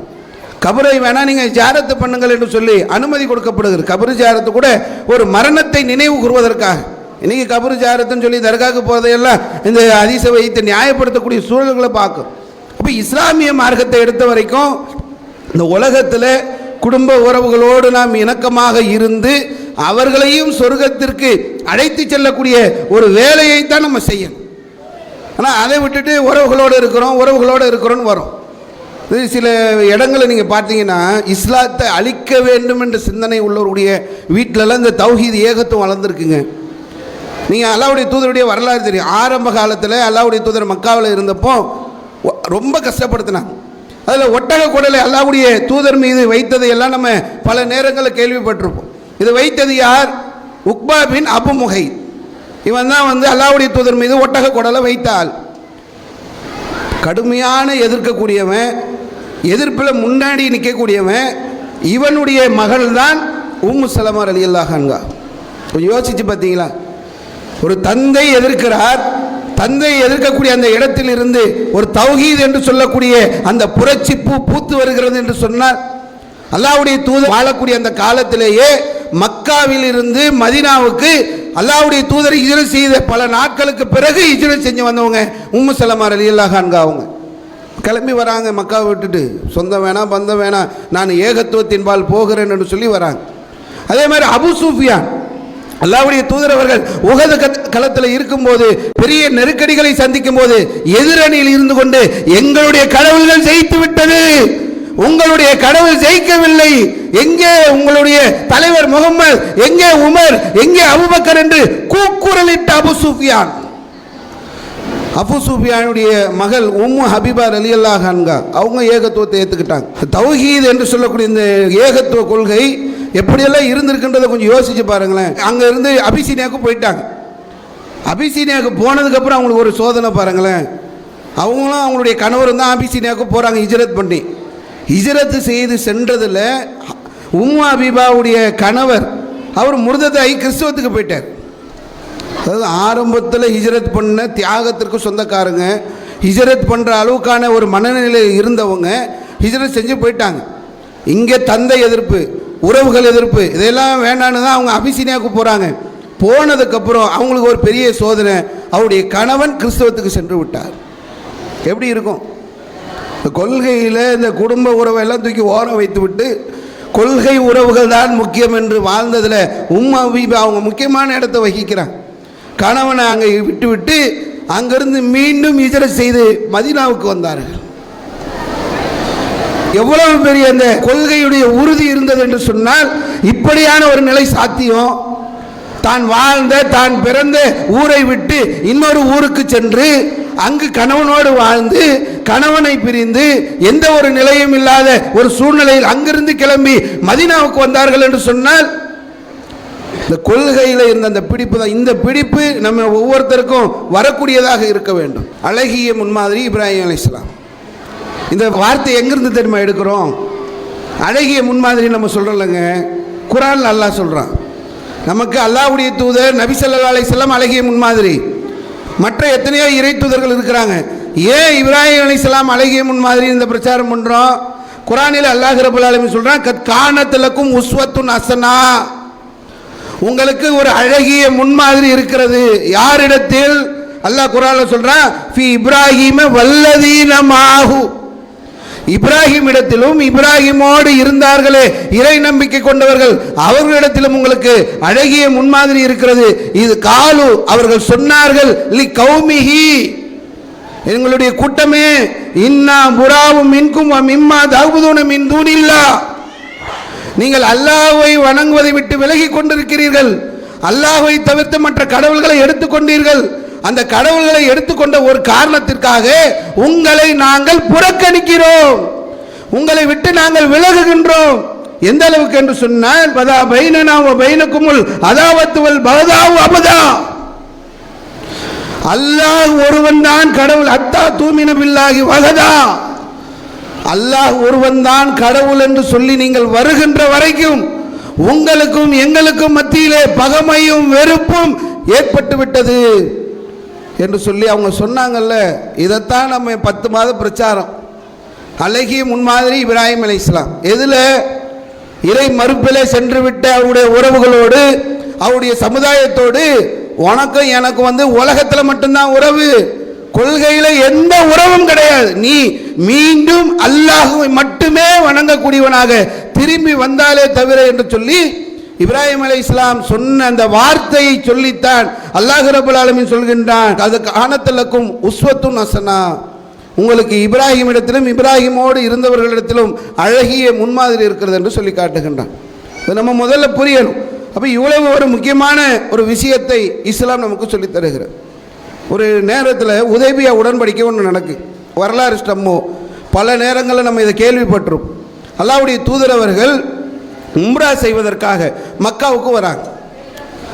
கபரை வேணா நீங்கள் ஜியாரத்து பண்ணுங்கள் என்று சொல்லி அனுமதி கொடுக்கப்படுகிறது. கபரு ஜியாரத்து கூட ஒரு மரணத்தை நினைவு கூறுவதற்காக. இன்னைக்கு கபரு ஜியாரத்துன்னு சொல்லி தர்காவுக்கு போகிறதையெல்லாம் இந்த ஹதீஸை வைத்து நியாயப்படுத்தக்கூடிய சூழல்களை பார்க்கும். அப்போ இஸ்லாமிய மார்க்கத்தை எடுத்த வரைக்கும் இந்த உலகத்தில் குடும்ப உறவுகளோடு நாம் இணக்கமாக இருந்து அவர்களையும் சொர்க்கத்திற்கு அழைத்து செல்லக்கூடிய ஒரு வேலையை தான் நம்ம செய்யணும். ஆனால் அதை விட்டுட்டு உறவுகளோடு இருக்கிறோன்னு வரும். இது சில இடங்களை நீங்கள் பார்த்தீங்கன்னா இஸ்லாத்தை அழிக்க வேண்டும் என்ற சிந்தனை உள்ளவருடைய வீட்டிலலாம் இந்த தௌஹீத் ஏகத்துவம் வளர்ந்துருக்குங்க. நீங்கள் அல்லாஹ்வுடைய தூதருடைய வரலாறு தெரியும். ஆரம்ப காலத்தில் அல்லாஹ்வுடைய தூதர் மக்காவில் இருந்தப்போ ரொம்ப கஷ்டப்படுத்தினாங்க. அதில் ஒட்டக குடலை அல்லாஹ்வுடைய தூதர் மீது வைத்ததை எல்லாம் நம்ம பல நேரங்களில் கேள்விப்பட்டிருப்போம். இது வைத்தது யார்? உக்பா பின் அபு முஹைத். இவன் தான் அல்லாஹ்வுடைய தூதர் மீது ஒட்டக குடலை வைத்தாள். கடுமையான எதிர்க்கக்கூடியவன், எதிர்ப்பில் முன்னாடி நிற்கக்கூடியவன். இவனுடைய மகள் தான் உம்மு சலமா ரலியல்லாஹு அன்ஹா. கொஞ்சம் யோசிச்சு பார்த்தீங்களா? ஒரு தந்தை எதிர்க்கிறார், தந்தை எதிர்க்கக்கூடிய அந்த இடத்தில் இருந்து ஒரு தௌஹீத் என்று சொல்லக்கூடிய அந்த புரட்சி பூத்து வருகிறது என்று சொன்னார். அல்லாஹ்வுடைய தூதர் வாழக்கூடிய அந்த காலத்திலேயே மக்காவில் இருந்து மதீனாவுக்கு அல்லாஹ்வுடைய தூதர் ஹிஜ்ரத் செய்த பல நாட்களுக்கு பிறகு ஹிஜ்ரத் செஞ்சு வந்தவங்க உம்மு சலமா ரலியல்லாஹு அன்ஹா. அவங்க கிளம்பி வராங்க மக்காவை விட்டுட்டு. சொந்தம் வேணாம் பந்தம் வேணாம், நான் ஏகத்துவத்தின் பால் போகிறேன் என்று சொல்லி வராங்க. அதே மாதிரி அபு சுஃபியான், அல்லாஹ்வுடைய தூதர் அவர்கள் உஹது களத்தில் இருக்கும்போது, பெரிய நெருக்கடிகளை சந்திக்கும் போது எதிரணியில் இருந்து கொண்டு எங்களுடைய கடவுள்கள் ஜெயித்து விட்டது, உங்களுடைய கடவுள் ஜெயிக்கவில்லை. எங்கே உங்களுடைய தலைவர் முகமது, எங்கே உமர், எங்கே அபூபக்கர் என்று கூக்குரலிட்ட அபு சுஃபியான். அபு சுஃபியானுடைய மகள் உம்மு ஹபீபா ரலியல்லாஹு அன்ஹா அவங்க ஏகத்துவத்தை ஏற்றுக்கிட்டாங்க. தௌஹீத் என்று சொல்லக்கூடிய இந்த ஏகத்துவ கொள்கை எப்படியெல்லாம் இருந்திருக்குன்றதை கொஞ்சம் யோசிச்சு பாருங்களேன். அங்க இருந்து அபிசீனியாவுக்கு போயிட்டாங்க. அபிசீனியாவுக்கு போனதுக்கப்புறம் அவங்களுக்கு ஒரு சோதனை பாருங்களேன். அவங்களும் அவங்களுடைய கணவரும் தான் அபிசீனியாவுக்கு போகிறாங்க ஹிஜ்ரத் பண்ணி. ஹிஜ்ரத்து செய்து சென்றதில் உம்மு ஹபீபாவுடைய கணவர் அவர் முர்ததாயி கிறிஸ்துவத்துக்கு போயிட்டார். அதாவது ஆரம்பத்தில் ஹிஜ்ரத் பண்ண தியாகத்திற்கு சொந்தக்காரங்க, ஹிஜ்ரத் பண்ணுற அளவுக்கான ஒரு மனநிலையில் இருந்தவங்க ஹிஜ்ரத் செஞ்சு போயிட்டாங்க. இங்கே தந்தை எதிர்ப்பு, உறவுகள் எதிர்ப்பு, இதெல்லாம் வேண்டான்னு தான் அவங்க அபிசீனியாவுக்கு போகிறாங்க. போனதுக்கப்புறம் அவங்களுக்கு ஒரு பெரிய சோதனை, அவருடைய கணவன் கிறிஸ்தவத்துக்கு சென்று விட்டார். எப்படி இருக்கும்? கொள்கையில் இந்த குடும்ப உறவெல்லாம் தூக்கி ஓரம் வைத்து விட்டு கொள்கை உறவுகள் தான் முக்கியம் என்று வாழ்ந்ததில் உம்மு ஹபீபா அவங்க முக்கியமான இடத்தை வகிக்கிறாங்க. கணவனை அங்கே விட்டு விட்டு அங்கிருந்து மீண்டும் ஹிஜ்ரத் செய்து மதீனாவுக்கு வந்தார்கள். எவ்வளவு பெரிய அந்த கொள்கையுடைய உறுதி இருந்தது என்று சொன்னால் இப்படியான ஒரு நிலை சாத்தியம். தான் வாழ்ந்த தான் பிறந்த ஊரை விட்டு இன்னொரு ஊருக்கு சென்று அங்கு கணவனோடு வாழ்ந்து கணவனை பிரிந்து எந்த ஒரு நிலையும் இல்லாத ஒரு சூழ்நிலையில் அங்கிருந்து கிளம்பி மதீனாவுக்கு வந்தார்கள் என்று சொன்னால் இந்த கொள்கையில் இருந்த அந்த பிடிப்பு தான். இந்த பிடிப்பு நம்ம ஒவ்வொருத்தருக்கும் வரக்கூடியதாக இருக்க வேண்டும். அழகிய முன்மாதிரி இப்ராஹிம் அலைஹிஸ்ஸலாம். இந்த வார்த்தை எங்கிருந்து தெரியுமா எடுக்கிறோம்? அழகிய முன்மாதிரி நம்ம சொல்கிறோம்லங்க, குர்ஆன்ல அல்லாஹ் சொல்கிறான். நமக்கு அல்லாஹ்வுடைய தூதர் நபி ஸல்லல்லாஹு அலைஹி வஸல்லம் அழகிய முன்மாதிரி. மற்ற எத்தனையோ இறை தூதர்கள் இருக்கிறாங்க. ஏன் இப்ராஹிம் அலைஹிஸ்ஸலாம் அழகிய முன்மாதிரி இந்த பிரச்சாரம் பண்ணுறோம்? குர்ஆனில் அல்லாஹ் ரப்பல் ஆலமீன் சொல்கிறான், கத் கானத் லக்கும் உஸ்வத்துன் ஹஸனா, உங்களுக்கு ஒரு அழகிய முன்மாதிரி இருக்கிறது. யாரிடத்தில்? அல்லாஹ் குர்ஆன்ல சொல்றான், ஃபி இப்ராஹிம வல்லதீன மாஹு, இப்ராஹிம் இடத்திலும் இப்ராஹிமோடு இருந்தார்களே இறை நம்பிக்கை கொண்டவர்கள் அவர்களிடத்திலும் உங்களுக்கு அழகிய முன்மாதிரி இருக்கிறது. இது காலு, அவர்கள் சொன்னார்கள், லி கௌமிஹி, எங்களுடைய கூட்டமே, இன்னா புராவும் மின்கும் வ மிம்மா தஅபுதுன மின் தூனில்லாஹ், நீங்கள் அல்லாஹ்வை வணங்குவதை விட்டு விலகி கொண்டிருக்கிறீர்கள், அல்லாஹ்வை தவிர்த்து மற்ற கடவுள்களை எடுத்துக்கொண்டீர்கள். அந்த கடவுள்களை எடுத்துக்கொண்ட ஒரு காரணத்திற்காக உங்களை நாங்கள் புறக்கணிக்கிறோம், உங்களை விட்டு நாங்கள் விலகுகின்றோம். எந்த அளவுக்கு என்று சொன்னால், பதா பைனனா வ பைனகுமுல் அதாவத்து வல் பகதாவு அபதா, அல்லாஹ் ஒருவன் தான் கடவுள், அத்தா தூமின பில்லாஹி வஹதா, அல்லாஹ் ஒருவன் தான் கடவுள் என்று சொல்லி நீங்கள் வருகின்ற வரைக்கும் உங்களுக்கும் எங்களுக்கும் மத்தியிலே பகைமையும் வெறுப்பும் ஏற்பட்டு விட்டது என்று சொல்லி அவங்க சொன்னாங்கல்ல. இதைத்தான் நம்ம 10 மாத பிரச்சாரம். அழகிய முன்மாதிரி இப்ராஹிம் அலைஹிஸ்ஸலாம். எதில்? இறை மறுப்பிலே சென்று விட்ட அவருடைய உறவுகளோடு, அவருடைய சமுதாயத்தோடு. உனக்கும் எனக்கு உலகத்தில் மட்டும்தான் உறவு, கொள்கையில் எந்த உறவும் கிடையாது. நீ மீண்டும் அல்லாஹ்வை மட்டுமே வணங்கக்கூடியவனாக திரும்பி வந்தாலே தவிர என்று சொல்லி இப்ராஹிம் அலைஹிஸ்ஸலாம் சொன்ன அந்த வார்த்தையை சொல்லித்தான் அல்லாஹ் ரப்பல் ஆலமீன் சொல்கின்றான், அதுக்கு ஆனத்தலக்கும் உஸ்வத்துன் ஹஸனா, உங்களுக்கு இப்ராஹிம் இடத்திலும் இப்ராஹிமோடு இருந்தவர்களிடத்திலும் அழகிய முன்மாதிரி இருக்கிறது என்று சொல்லி காட்டுகின்றான். இதை நம்ம முதல்ல புரியணும். அப்போ இவ்வளவு ஒரு முக்கியமான ஒரு விஷயத்தை இஸ்லாம் நமக்கு சொல்லித் தருகிறது. ஒரு நேரத்தில் உதைபியா உடன்படிக்கை ஒன்று நடக்கு, வரலாறு ஸ்டம்மோ, பல நேரங்களில் நம்ம இதை கேள்விப்பட்டிரும். அல்லாஹ்வுடைய தூதர் அவர்கள் உம்ரா செய்வதற்காக மக்காவுக்கு வராங்க.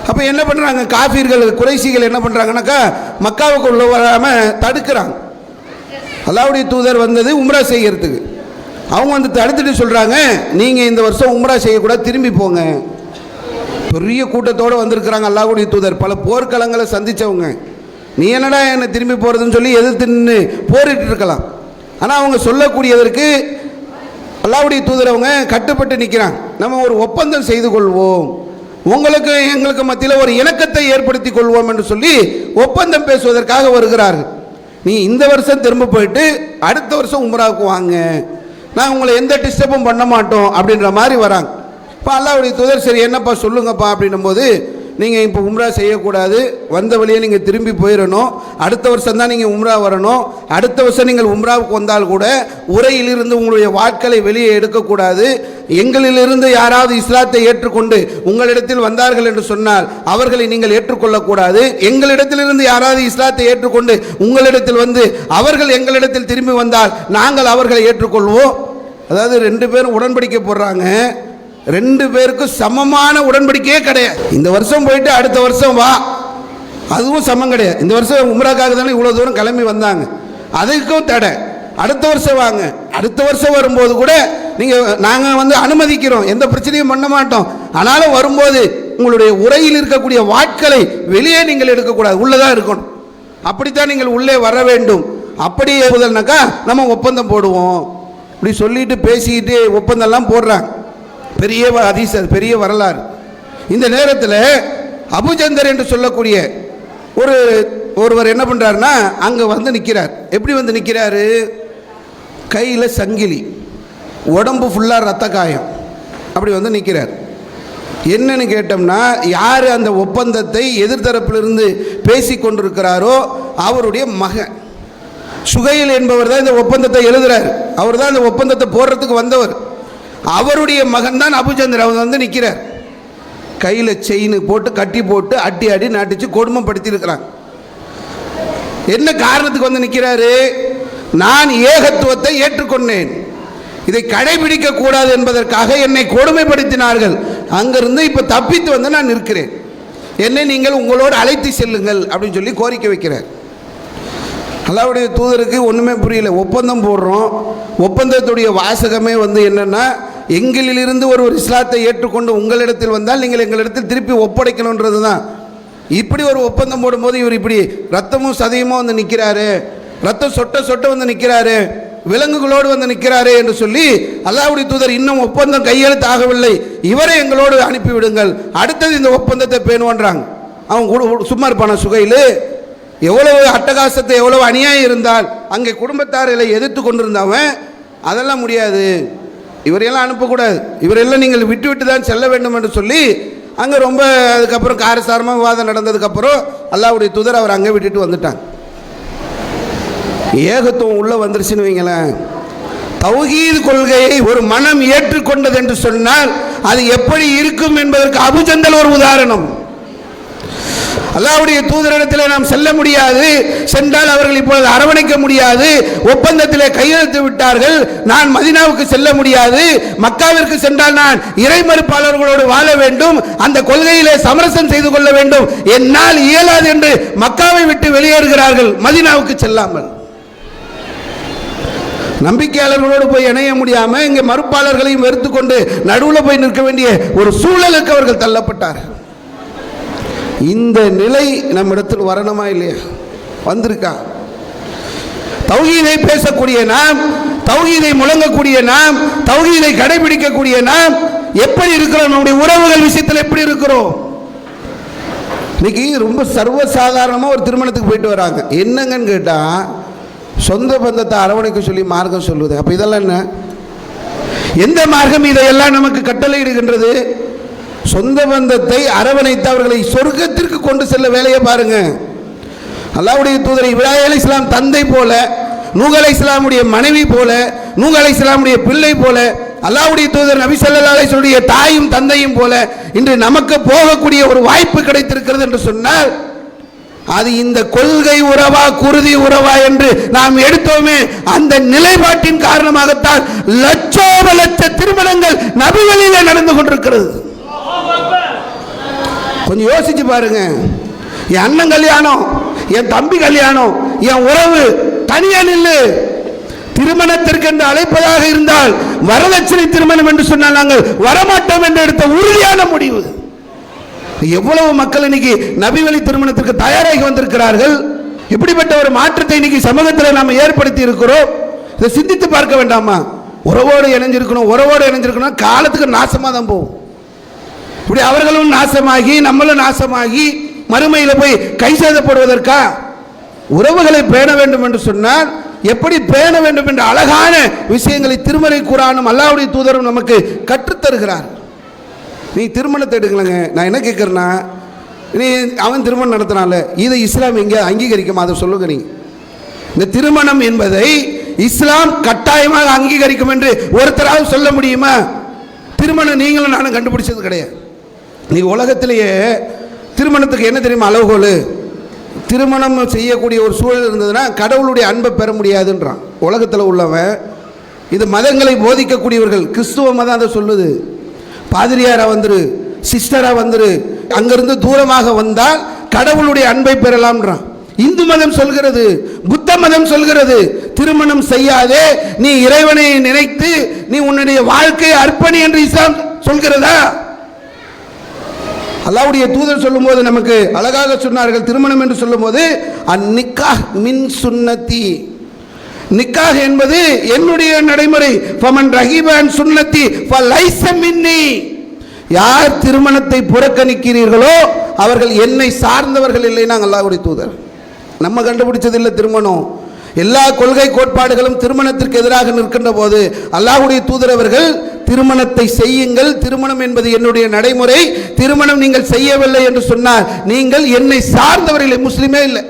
அப்போ என்ன பண்ணுறாங்க, காஃபிர்கள் குறைஷிகள் என்ன பண்ணுறாங்கனாக்கா மக்காவுக்கு உள்ள வராமல் தடுக்கிறாங்க. அல்லாஹ்வுடைய தூதர் வந்தது உம்ரா செய்கிறதுக்கு, அவங்க தடுத்துட்டு சொல்கிறாங்க, நீங்கள் இந்த வருஷம் உம்ரா செய்யக்கூடாது, திரும்பி போங்க. பெரிய கூட்டத்தோடு வந்திருக்கிறாங்க அல்லாஹ்வுடைய தூதர், பல போர்க்களங்களை சந்தித்தவங்க. நீ என்னடா என்னை திரும்பி போகிறதுன்னு சொல்லி எதிர்த்து நின்று போரிட்டு இருக்கலாம். ஆனால் அவங்க சொல்லக்கூடியதற்கு அல்லாஹ்வுடைய தூதர் அவங்க கட்டுப்பட்டு நிற்கிறாங்க. நம்ம ஒரு ஒப்பந்தம் செய்து கொள்வோம், உங்களுக்கு எங்களுக்கு மத்தியில் ஒரு இணக்கத்தை ஏற்படுத்தி கொள்வோம் என்று சொல்லி ஒப்பந்தம் பேசுவதற்காக வருகிறார்கள். நீ இந்த வருஷம் திரும்ப போயிட்டு அடுத்த வருஷம் உம்ராவுக்கு வாங்க, நான் உங்களை எந்த டிஸ்டர்பும் பண்ண மாட்டோம் அப்படின்ற மாதிரி வராங்க. இப்போ அல்லாஹ்வுடைய தூதர் சரி என்னப்பா சொல்லுங்கப்பா அப்படின்னும் போது நீங்கள் இப்போ உம்ரா செய்யக்கூடாது, வந்த வழியே நீங்கள் திரும்பி போயிடணும், அடுத்த வருஷம் தான் நீங்கள் உம்ரா வரணும், அடுத்த வருஷம் நீங்கள் உம்ராவுக்கு வந்தால் கூட உரையிலிருந்து உங்களுடைய வாட்களை வெளியே எடுக்கக்கூடாது, எங்களிலிருந்து யாராவது இஸ்லாத்தை ஏற்றுக்கொண்டு உங்களிடத்தில் வந்தார்கள் என்று சொன்னால் அவர்களை நீங்கள் ஏற்றுக்கொள்ளக்கூடாது, எங்களிடத்திலிருந்து யாராவது இஸ்லாத்தை ஏற்றுக்கொண்டு உங்களிடத்தில் வந்து அவர்கள் எங்களிடத்தில் திரும்பி வந்தால் நாங்கள் அவர்களை ஏற்றுக்கொள்வோம். அதாவது 2 பேரும் உடன்படிக்கை போடுறாங்க, 2 பேருக்கும் சமமான உடன்படிக்கையே கிடையாது. இந்த வருஷம் போயிட்டு அடுத்த வருஷம் வா, அதுவும் சமம் கிடையாது. இந்த வருஷம் உம்ராக்காக தானே இவ்வளோ தூரம் கிளம்பி வந்தாங்க, அதுக்கும் தடை. அடுத்த வருஷம் வாங்க, அடுத்த வருஷம் வரும்போது கூட நாங்கள் வந்து அனுமதிக்கிறோம், எந்த பிரச்சனையும் பண்ண மாட்டோம், ஆனாலும் வரும்போது உங்களுடைய உரையில் இருக்கக்கூடிய வாட்களை வெளியே நீங்கள் எடுக்கக்கூடாது, உள்ளதான் இருக்கணும், அப்படித்தான் நீங்கள் உள்ளே வர வேண்டும். அப்படி முதல்னாக்கா நம்ம ஒப்பந்தம் போடுவோம். இப்படி சொல்லிட்டு பேசிக்கிட்டு ஒப்பந்தம்லாம் போடுறாங்க. பெரிய ஹதீஸ், பெரிய வரலாறு. இந்த நேரத்தில் அபுஜந்தர் என்று சொல்லக்கூடிய ஒருவர் என்ன பண்ணுறாருன்னா அங்கே வந்து நிற்கிறார். எப்படி வந்து நிற்கிறாரு? கையில் சங்கிலி, உடம்பு ஃபுல்லாக ரத்த காயம், அப்படி வந்து நிற்கிறார். என்னன்னு கேட்டோம்னா, யார் அந்த ஒப்பந்தத்தை எதிர்த்தரப்பிலிருந்து பேசி கொண்டிருக்கிறாரோ அவருடைய மகன் சுகைல் என்பவர் தான் இந்த ஒப்பந்தத்தை எழுதுறார். அவர் தான் இந்த ஒப்பந்தத்தை போடுறதுக்கு வந்தவர். அவருடைய மகன் தான் அபுஜந்தர். அவர் வந்து நிற்கிறார், கையில் செயின் போட்டு கட்டி போட்டு அட்டி அடி நாட்டிச்சு கொடுமைப்படுத்தி இருக்கிறாங்க. என்ன காரணத்துக்கு வந்து நிற்கிறாரு? நான் ஏகத்துவத்தை ஏற்றுக்கொண்டேன், இதை கடைபிடிக்க கூடாது என்பதற்காக என்னை கொடுமைப்படுத்தினார்கள், அங்கிருந்து இப்போ தப்பித்து வந்து நான் நிற்கிறேன், என்னை நீங்கள் உங்களோடு அழைத்து செல்லுங்கள் அப்படின்னு சொல்லி கோரிக்கை வைக்கிறார். அல்லாஹ்வுடைய தூதருக்கு ஒன்றுமே புரியல. ஒப்பந்தம் போடுறோம், ஒப்பந்தத்துடைய வாசகமே வந்து என்னென்னா, எங்களிலிருந்து ஒரு இஸ்லாத்தை ஏற்றுக்கொண்டு உங்களிடத்தில் வந்தால் நீங்கள் எங்களிடத்தில் திருப்பி ஒப்படைக்கணுன்றது தான். இப்படி ஒரு ஒப்பந்தம் போடும்போது இவர் இப்படி ரத்தமும் சதையுமோ வந்து நிற்கிறாரு, ரத்தம் சொட்ட சொட்ட வந்து நிற்கிறாரு, விலங்குகளோடு வந்து நிற்கிறாரு என்று சொல்லி அல்லாஹ்வுடைய தூதர் இன்னும் ஒப்பந்தம் கையெழுத்து ஆகவில்லை, இவரை எங்களோடு அனுப்பிவிடுங்கள், அடுத்தது இந்த ஒப்பந்தத்தை பேணுவான்றாங்க. அவன் கூட சும்மா இருப்பான சுகையில்? எவ்வளவு அட்டகாசத்தை, எவ்வளவு அநியாயம் இருந்தால் அங்கே குடும்பத்தார்களை எதிர்த்து கொண்டிருந்தவன் அதெல்லாம் முடியாது, இவரையெல்லாம் அனுப்பக்கூடாது, இவரெல்லாம் நீங்கள் விட்டு விட்டு தான் செல்ல வேண்டும் என்று சொல்லி அங்கே ரொம்ப அதுக்கப்புறம் காரசாரமாக விவாதம் நடந்ததுக்கப்புறம் அல்லாஹ்வுடைய தூதர் அவர் அங்கே விட்டுட்டு வந்துட்டாங்க. ஏகத்துவம் உள்ளே வந்துருச்சுன்னு வைங்களேன். தௌஹீத் கொள்கையை ஒரு மனம் ஏற்றுக்கொண்டது என்று சொன்னால் அது எப்படி இருக்கும் என்பதற்கு அபுஜந்தல் ஒரு உதாரணம். அல்லாஹ்வுடைய தூதரிடத்தில் நாம் செல்ல முடியாது, சென்றால் அவர்கள் இப்பொழுது அரவணைக்க முடியாது, ஒப்பந்தத்திலே கையெழுத்து விட்டார்கள், நான் மதீனாவுக்கு செல்ல முடியாது, மக்காவிற்கு சென்றால் நான் இறை மறுப்பாளர்களோடு வாழ வேண்டும், அந்த கொள்கையிலே சமரசம் செய்து கொள்ள வேண்டும், என்னால் இயலாது என்று மக்காவை விட்டு வெளியேறுகிறார்கள், மதீனாவுக்கு செல்லாமல். நம்பிக்கையாளர்களோடு போய் இணைய முடியாம இங்கே மறுப்பாளர்களையும் வெறுத்து கொண்டு நடுவில் போய் நிற்க வேண்டிய ஒரு சூழலுக்கு அவர்கள் தள்ளப்பட்டார்கள். இந்த நிலை நம்மிடத்தில் வரணுமா இல்லையா? வந்திருக்கா? தௌஹீதை பேசக்கூடிய நாம், தௌஹீதை முழங்கக்கூடிய நாம், தௌஹீதை கடைபிடிக்கக்கூடிய நாம் எப்படி இருக்கிறோம்? நம்முடைய உறவுகள் விஷயத்தில் எப்படி இருக்கிறோம்? இன்னைக்கு ரொம்ப சர்வசாதாரணமாக ஒரு திருமணத்துக்கு போயிட்டு வராங்க. என்னங்கன்னு கேட்டால், சொந்த பந்தத்தை அரவணைக்க சொல்லி மார்க்கம் சொல்லுது. அப்போ இதெல்லாம் என்ன? எந்த மார்க்கம் இதையெல்லாம் நமக்கு கட்டளையிடுகின்றது? சொந்த பந்தத்தை அரவணைத்து அவர்களை சொர்க்கத்திற்கு கொண்டு செல்ல வேலையை பாருங்க. அல்லாஹ்வுடைய தூதர் இப்ராஹிம் அலைஹிஸ்ஸலாம் தந்தை போல, நூஹ் அலைஹிஸ்ஸலாமுடைய மனைவி போல, நூஹ் அலைஹிஸ்ஸலாமுடைய பிள்ளை போல, அல்லாஹ்வுடைய தூதர் நபி ஸல்லல்லாஹு அலைஹி வஸல்லம் தாயும் தந்தையும் போல இன்று நமக்கு போகக்கூடிய ஒரு வாய்ப்பு கிடைத்திருக்கிறது என்று சொன்னால், அது இந்த கொள்கை உறவா குருதி உறவா என்று நாம் எடுத்தோமே, அந்த நிலைப்பாட்டின் காரணமாகத்தான் லட்சோப லட்ச திருமணங்கள் நபிகளிலே நடந்து கொண்டிருக்கிறது. கொஞ்சம் யோசிச்சு பாருங்க. என் அண்ணன் கல்யாணம், என் தம்பி கல்யாணம், என் உறவு தனியா நில்லு. திருமணத்திற்கு என்று அழைப்பதாக இருந்தால் வரதட்சணை திருமணம் என்று சொன்னால் நாங்கள் வரமாட்டோம் என்று எடுத்த உறுதியான முடிவு. எவ்வளவு மக்கள் இன்னைக்கு நபி வழி திருமணத்திற்கு தயாராகி வந்திருக்கிறார்கள். இப்படிப்பட்ட ஒரு மாற்றத்தை இன்னைக்கு சமூகத்தில் நாம் ஏற்படுத்தி இருக்கிறோம். இதை சிந்தித்து பார்க்க வேண்டாமா? உறவோடு இணைஞ்சிருக்கணும், உறவோடு இணைஞ்சிருக்கணும், காலத்துக்கு நாசமாக தான் போகும். இப்படி அவர்களும் நாசமாகி நம்மளும் நாசமாகி மறுமையில் போய் கை சேதப்படுவதற்கா? உறவுகளை பேண வேண்டும் என்று சொன்னால் எப்படி பேண வேண்டும் என்ற அழகான விஷயங்களை திருமறை குர்ஆனும் அல்லாஹ்வுடைய தூதரும் நமக்கு கற்றுத்தருகிறார். நீ திருமணத்தை எடுக்கலங்க. நான் என்ன கேட்குறேன்னா, நீ அவன் திருமணம் நடத்தினால இதை இஸ்லாம் எங்கே அங்கீகரிக்குமா? அதை சொல்லுங்க. நீங்க இந்த திருமணம் என்பதை இஸ்லாம் கட்டாயமாக அங்கீகரிக்கும் என்று ஒருத்தராவது சொல்ல முடியுமா? திருமணம் நீங்களும் நானும் கண்டுபிடிச்சது கிடையாது. நீ உலகத்திலேயே திருமணத்துக்கு என்ன தெரியுமா அளவுகோல்? திருமணம் செய்யக்கூடிய ஒரு சூழல் இருந்ததுன்னா கடவுளுடைய அன்பை பெற முடியாதுன்றான் உலகத்தில் உள்ளவன். இது மதங்களை போதிக்கக்கூடியவர்கள், கிறிஸ்துவ மதம் அதை சொல்லுது. பாதிரியாரா வந்துரு, சிஸ்டரா வந்துரு, அங்கிருந்து தூரமாக வந்தால் கடவுளுடைய அன்பை பெறலாம்ன்றான். இந்து மதம் சொல்கிறது, புத்த மதம் சொல்கிறது, திருமணம் செய்யாதே, நீ இறைவனை நினைத்து நீ உன்னுடைய வாழ்க்கையை அர்ப்பணி என்று இஸ்லாம் சொல்கிறதா? அல்லாஹ்வுடைய தூதர் சொல்லும்போது நமக்கு அழகாக சொன்னார்கள். திருமணம் என்று சொல்லும்போது அந்நிக்காஹ் மின் சுன்னதி, நிக்காஹ் என்பது என்னுடைய நடைமுறை. ஃபமன் ரஹீபன் சுன்னதி ஃபலைஸ மின்னி, யார் திருமணத்தை புறக்கணிக்கிறீர்களோ அவர்கள் என்னை சார்ந்தவர்கள் இல்லை. நாங்கள் அல்லாஹ்வுடைய தூதர், நம்ம கண்டுபிடிச்சது இல்லை திருமணம். எல்லா கொள்கை கோட்பாடுகளும் திருமணத்திற்கு எதிராக நிற்கின்ற போது அல்லாஹ்வுடைய தூதர் அவர்கள் திருமணத்தை செய்யுங்கள், திருமணம் என்பது என்னுடைய நடைமுறை, திருமணம் நீங்கள் செய்யவில்லை என்று சொன்னால் நீங்கள் என்னை சார்ந்தவர்கள், முஸ்லிமே இல்லை.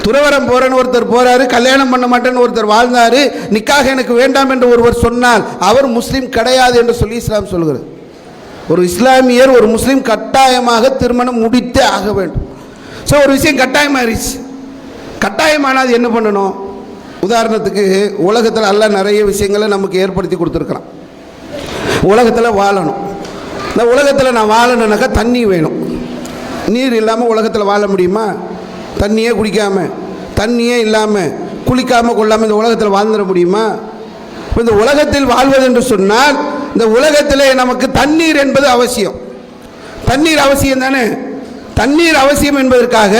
துறவரம் போறேன்னு ஒருத்தர் போறாரு, கல்யாணம் பண்ண மாட்டேன்னு ஒருத்தர் வாழ்ந்தாரு, நிக்காக எனக்கு வேண்டாம் என்று ஒருவர் சொன்னால் அவர் முஸ்லீம் கிடையாது என்று சொல்லி இஸ்லாம் சொல்கிறது. ஒரு இஸ்லாமியர் ஒரு முஸ்லீம் கட்டாயமாக திருமணம் முடித்தே ஆக வேண்டும். ஸோ ஒரு விஷயம் கட்டாயமாயிருச்சு. கட்டாயமானது என்ன பண்ணணும்? உதாரணத்துக்கு உலகத்தில் எல்லாம் நிறைய விஷயங்களை நமக்கு ஏற்படுத்தி கொடுத்துருக்குறான். உலகத்தில் வாழணும். இந்த உலகத்தில் நான் வாழணுன்னாக்கா தண்ணி வேணும். நீர் இல்லாமல் உலகத்தில் வாழ முடியுமா? தண்ணியே குடிக்காமல், தண்ணியே இல்லாமல், குளிக்காமல் கொள்ளாமல் இந்த உலகத்தில் வாழ்ந்துட முடியுமா? இந்த உலகத்தில் வாழ்வது என்று சொன்னால் இந்த உலகத்தில் நமக்கு தண்ணீர் என்பது அவசியம். தண்ணீர் அவசியம் தானே? தண்ணீர் அவசியம் என்பதற்காக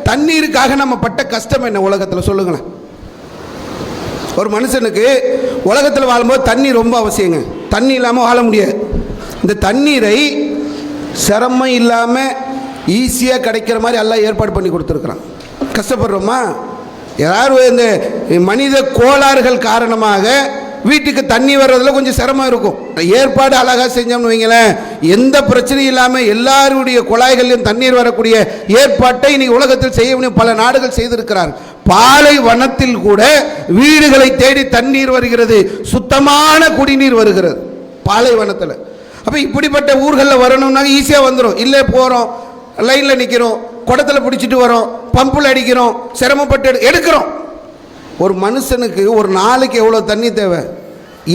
தண்ணீருக்காக நம்ம பட்ட கஷ்டம் என்ன உலகத்தில் சொல்லுங்களேன். ஒரு மனுஷனுக்கு உலகத்தில் வாழும்போது தண்ணி ரொம்ப அவசியங்க. தண்ணி இல்லாமல் வாழ முடியாது. இந்த தண்ணீரை சிரமம் இல்லாமல் ஈஸியாக கிடைக்கிற மாதிரி எல்லாம் ஏற்பாடு பண்ணி கொடுத்துருக்குறான். கஷ்டப்படுறோமா? யாரும் இந்த மனித கோளாறுகள் காரணமாக வீட்டுக்கு தண்ணி வர்றதுல கொஞ்சம் சிரமம் இருக்கும். ஏற்பாடு அழகாக செஞ்சோம்னு வைங்களேன், எந்த பிரச்சனையும் இல்லாமல் எல்லாருடைய குழாய்களிலும் தண்ணீர் வரக்கூடிய ஏற்பாட்டை இன்னைக்கு உலகத்தில் செய்ய முடியும். பல நாடுகள் செய்திருக்கிறார். பாலைவனத்தில் கூட வீடுகளை தேடி தண்ணீர் வருகிறது, சுத்தமான குடிநீர் வருகிறது பாலைவனத்தில். அப்போ இப்படிப்பட்ட ஊர்களில் வரணும்னா ஈஸியாக வந்துடும். இல்லை போகிறோம், லைனில் நிற்கிறோம், குடத்தில் பிடிச்சிட்டு வரோம், பம்பில் அடிக்கிறோம், சிரமப்பட்டு எடுக்கிறோம். ஒரு மனுஷனுக்கு ஒரு நாளைக்கு எவ்வளோ தண்ணி தேவை,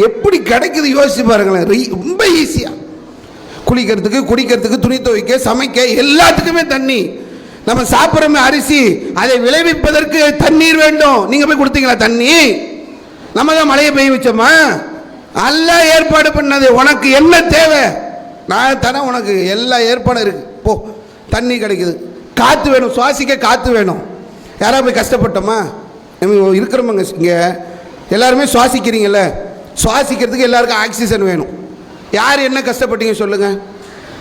எப்படி கிடைக்குது யோசிச்சு பாருங்களேன். ரொம்ப ஈஸியாக குளிக்கிறதுக்கு, குடிக்கிறதுக்கு, துணி துவைக்க, சமைக்க, எல்லாத்துக்குமே தண்ணி. நம்ம சாப்பிட்றோமே அரிசி, அதை விளைவிப்பதற்கு தண்ணீர் வேண்டும். நீங்கள் போய் கொடுத்தீங்களா தண்ணி? நம்ம தான் மழையை பெய்ய வச்சோமா? எல்லாம் ஏற்பாடு பண்ணது. உனக்கு என்ன தேவை நான் தானே, உனக்கு எல்லா ஏற்பாடும் இருக்கு. போ, தண்ணி கிடைக்குது. காற்று வேணும், சுவாசிக்க காற்று வேணும். யாராவது போய் கஷ்டப்பட்டோமா? இருக்கிறோமாங்க இங்கே எல்லாருமே சுவாசிக்கிறீங்கல்ல, சுவாசிக்கிறதுக்கு எல்லாருக்கும் ஆக்சிஜன் வேணும். யார் என்ன கஷ்டப்பட்டீங்க சொல்லுங்கள்,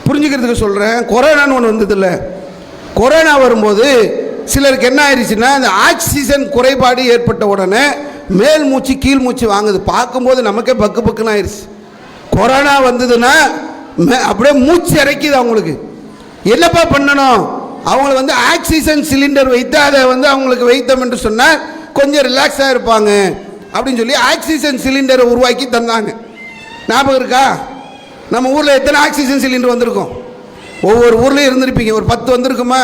புரிஞ்சுக்கிறதுக்கு சொல்கிறேன். கொரோனான்னு ஒன்று வந்ததில்ல, கொரோனா வரும்போது சிலருக்கு என்ன ஆயிடுச்சுன்னா அந்த ஆக்சிஜன் குறைபாடு ஏற்பட்ட உடனே மேல் மூச்சு கீழ் மூச்சு வாங்குது. பார்க்கும்போது நமக்கே பக்கு பக்குன்னு ஆயிடுச்சு. கொரோனா வந்ததுன்னா அப்படியே மூச்சு இறைக்குது. அவங்களுக்கு என்னப்பா பண்ணணும்? அவங்கள ஆக்சிஜன் சிலிண்டர் வைத்து அதை அவங்களுக்கு வைத்தோம் என்று சொன்னால் கொஞ்சம் ரிலாக்ஸாக இருப்பாங்க அப்படின்னு சொல்லி ஆக்சிஜன் சிலிண்டரை உருவாக்கி தந்தாங்க. ஞாபகம் இருக்கா? நம்ம ஊரில் எத்தனை ஆக்சிஜன் சிலிண்டர் வந்திருக்கோம்? ஒவ்வொரு ஊர்லேயும் இருந்திருப்பீங்க. ஒரு 10 வந்திருக்குமா,